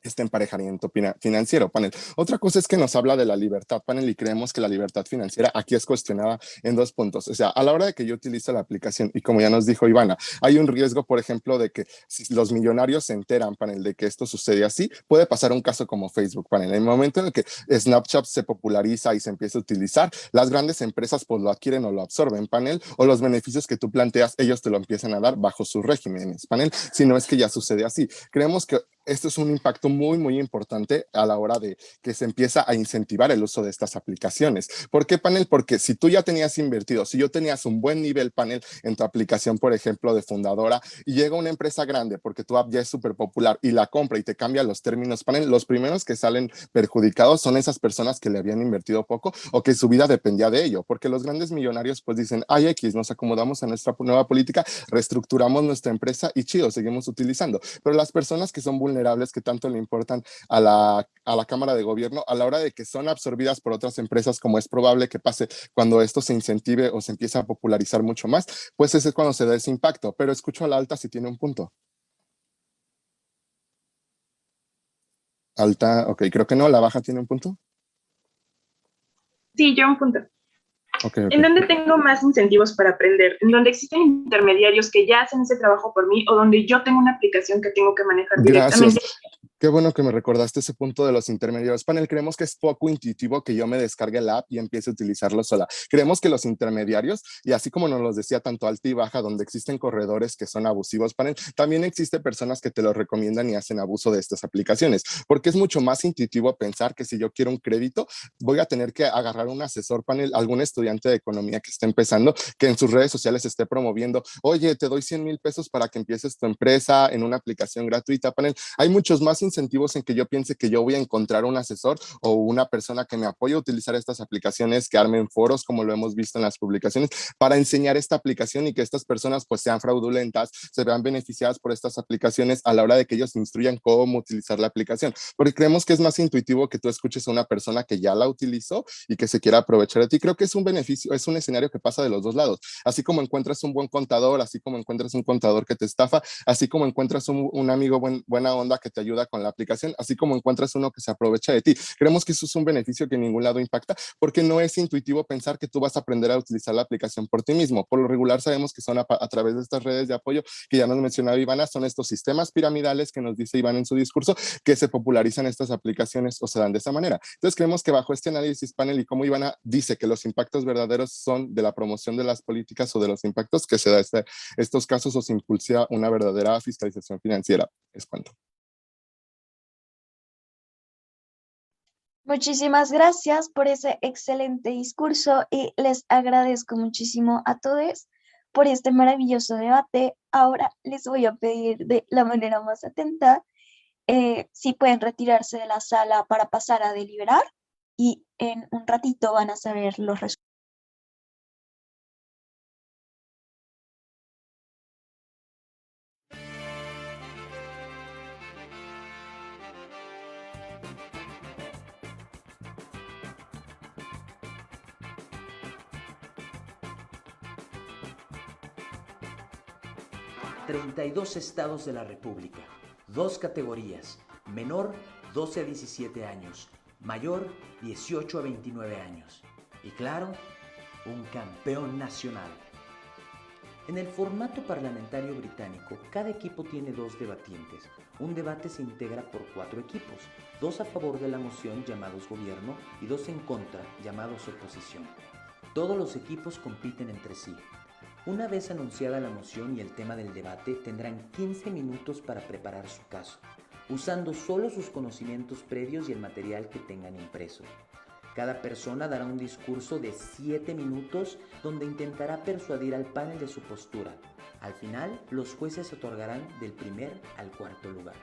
este emparejamiento financiero, panel. Otra cosa es que nos habla de la libertad, panel, y creemos que la libertad financiera aquí es cuestionada en 2 puntos. O sea, a la hora de que yo utilizo la aplicación, y como ya nos dijo Ivana, hay un riesgo, por ejemplo, de que si los millonarios se enteran, panel, de que esto sucede así, puede pasar un caso como Facebook, panel. En el momento en el que Snapchat se populariza y se empieza a utilizar, las grandes empresas pues lo adquieren o lo absorben, panel, o los beneficios que tú planteas, ellos te lo empiezan a dar bajo sus regímenes, panel, si no es que ya sucede así. Creemos que esto es un impacto muy, muy importante a la hora de que se empieza a incentivar el uso de estas aplicaciones. ¿Por qué, panel? Porque si tú ya tenías invertido, si yo tenías un buen nivel, panel, en tu aplicación, por ejemplo, de fundadora, y llega una empresa grande, porque tu app ya es súper popular, y la compra y te cambia los términos, panel, los primeros que salen perjudicados son esas personas que le habían invertido poco o que su vida dependía de ello, porque los grandes millonarios pues dicen, ay, X, nos acomodamos a nuestra nueva política, reestructuramos nuestra empresa y chido, seguimos utilizando. Pero las personas que son vulnerables, que tanto le importan a la Cámara de Gobierno, a la hora de que son absorbidas por otras empresas, como es probable que pase cuando esto se incentive o se empieza a popularizar mucho más, pues ese es cuando se da ese impacto. Pero escucho a la Alta si tiene un punto. Alta, ok, creo que no. ¿La Baja tiene un punto? Sí, yo un punto. Okay. ¿En dónde tengo más incentivos para aprender? ¿En donde existen intermediarios que ya hacen ese trabajo por mí o donde yo tengo una aplicación que tengo que manejar directamente? Qué bueno que me recordaste ese punto de los intermediarios. Panel, creemos que es poco intuitivo que yo me descargue la app y empiece a utilizarlo sola. Creemos que los intermediarios, y así como nos los decía tanto alta y baja, donde existen corredores que son abusivos, Panel, también existe personas que te lo recomiendan y hacen abuso de estas aplicaciones, porque es mucho más intuitivo pensar que si yo quiero un crédito, voy a tener que agarrar un asesor, Panel, algún estudiante de economía que esté empezando, que en sus redes sociales esté promoviendo, oye, te doy 100,000 pesos para que empieces tu empresa en una aplicación gratuita, Panel. Hay muchos más incentivos en que yo piense que yo voy a encontrar un asesor o una persona que me apoye a utilizar estas aplicaciones, que armen foros, como lo hemos visto en las publicaciones, para enseñar esta aplicación y que estas personas pues sean fraudulentas, se vean beneficiadas por estas aplicaciones a la hora de que ellos instruyan cómo utilizar la aplicación, porque creemos que es más intuitivo que tú escuches a una persona que ya la utilizó y que se quiera aprovechar de ti. Creo que es un beneficio, es un escenario que pasa de los dos lados, así como encuentras un buen contador, así como encuentras un contador que te estafa, así como encuentras un amigo buena onda que te ayuda con la aplicación, así como encuentras uno que se aprovecha de ti. Creemos que eso es un beneficio que en ningún lado impacta, porque no es intuitivo pensar que tú vas a aprender a utilizar la aplicación por ti mismo. Por lo regular sabemos que son a través de estas redes de apoyo que ya nos mencionaba Ivana, son estos sistemas piramidales que nos dice Iván en su discurso, que se popularizan estas aplicaciones o se dan de esa manera. Entonces creemos que bajo este análisis panel y como Ivana dice que los impactos verdaderos son de la promoción de las políticas o de los impactos que se da estos casos o se impulsa una verdadera fiscalización financiera. Es cuanto. Muchísimas gracias por ese excelente discurso y les agradezco muchísimo a todos por este maravilloso debate. Ahora les voy a pedir de la manera más atenta si pueden retirarse de la sala para pasar a deliberar y en un ratito van a saber los resultados. ¡Suscríbete! 32 estados de la República, 2 categorías, menor 12 a 17 años, mayor 18 a 29 años y claro, un campeón nacional. En el formato parlamentario británico, cada equipo tiene 2 debatientes. Un debate se integra por 4 equipos, 2 a favor de la moción llamados gobierno y 2 en contra llamados oposición. Todos los equipos compiten entre sí. Una vez anunciada la moción y el tema del debate, tendrán 15 minutos para preparar su caso, usando solo sus conocimientos previos y el material que tengan impreso. Cada persona dará un discurso de 7 minutos donde intentará persuadir al panel de su postura. Al final, los jueces otorgarán del primer al cuarto lugar.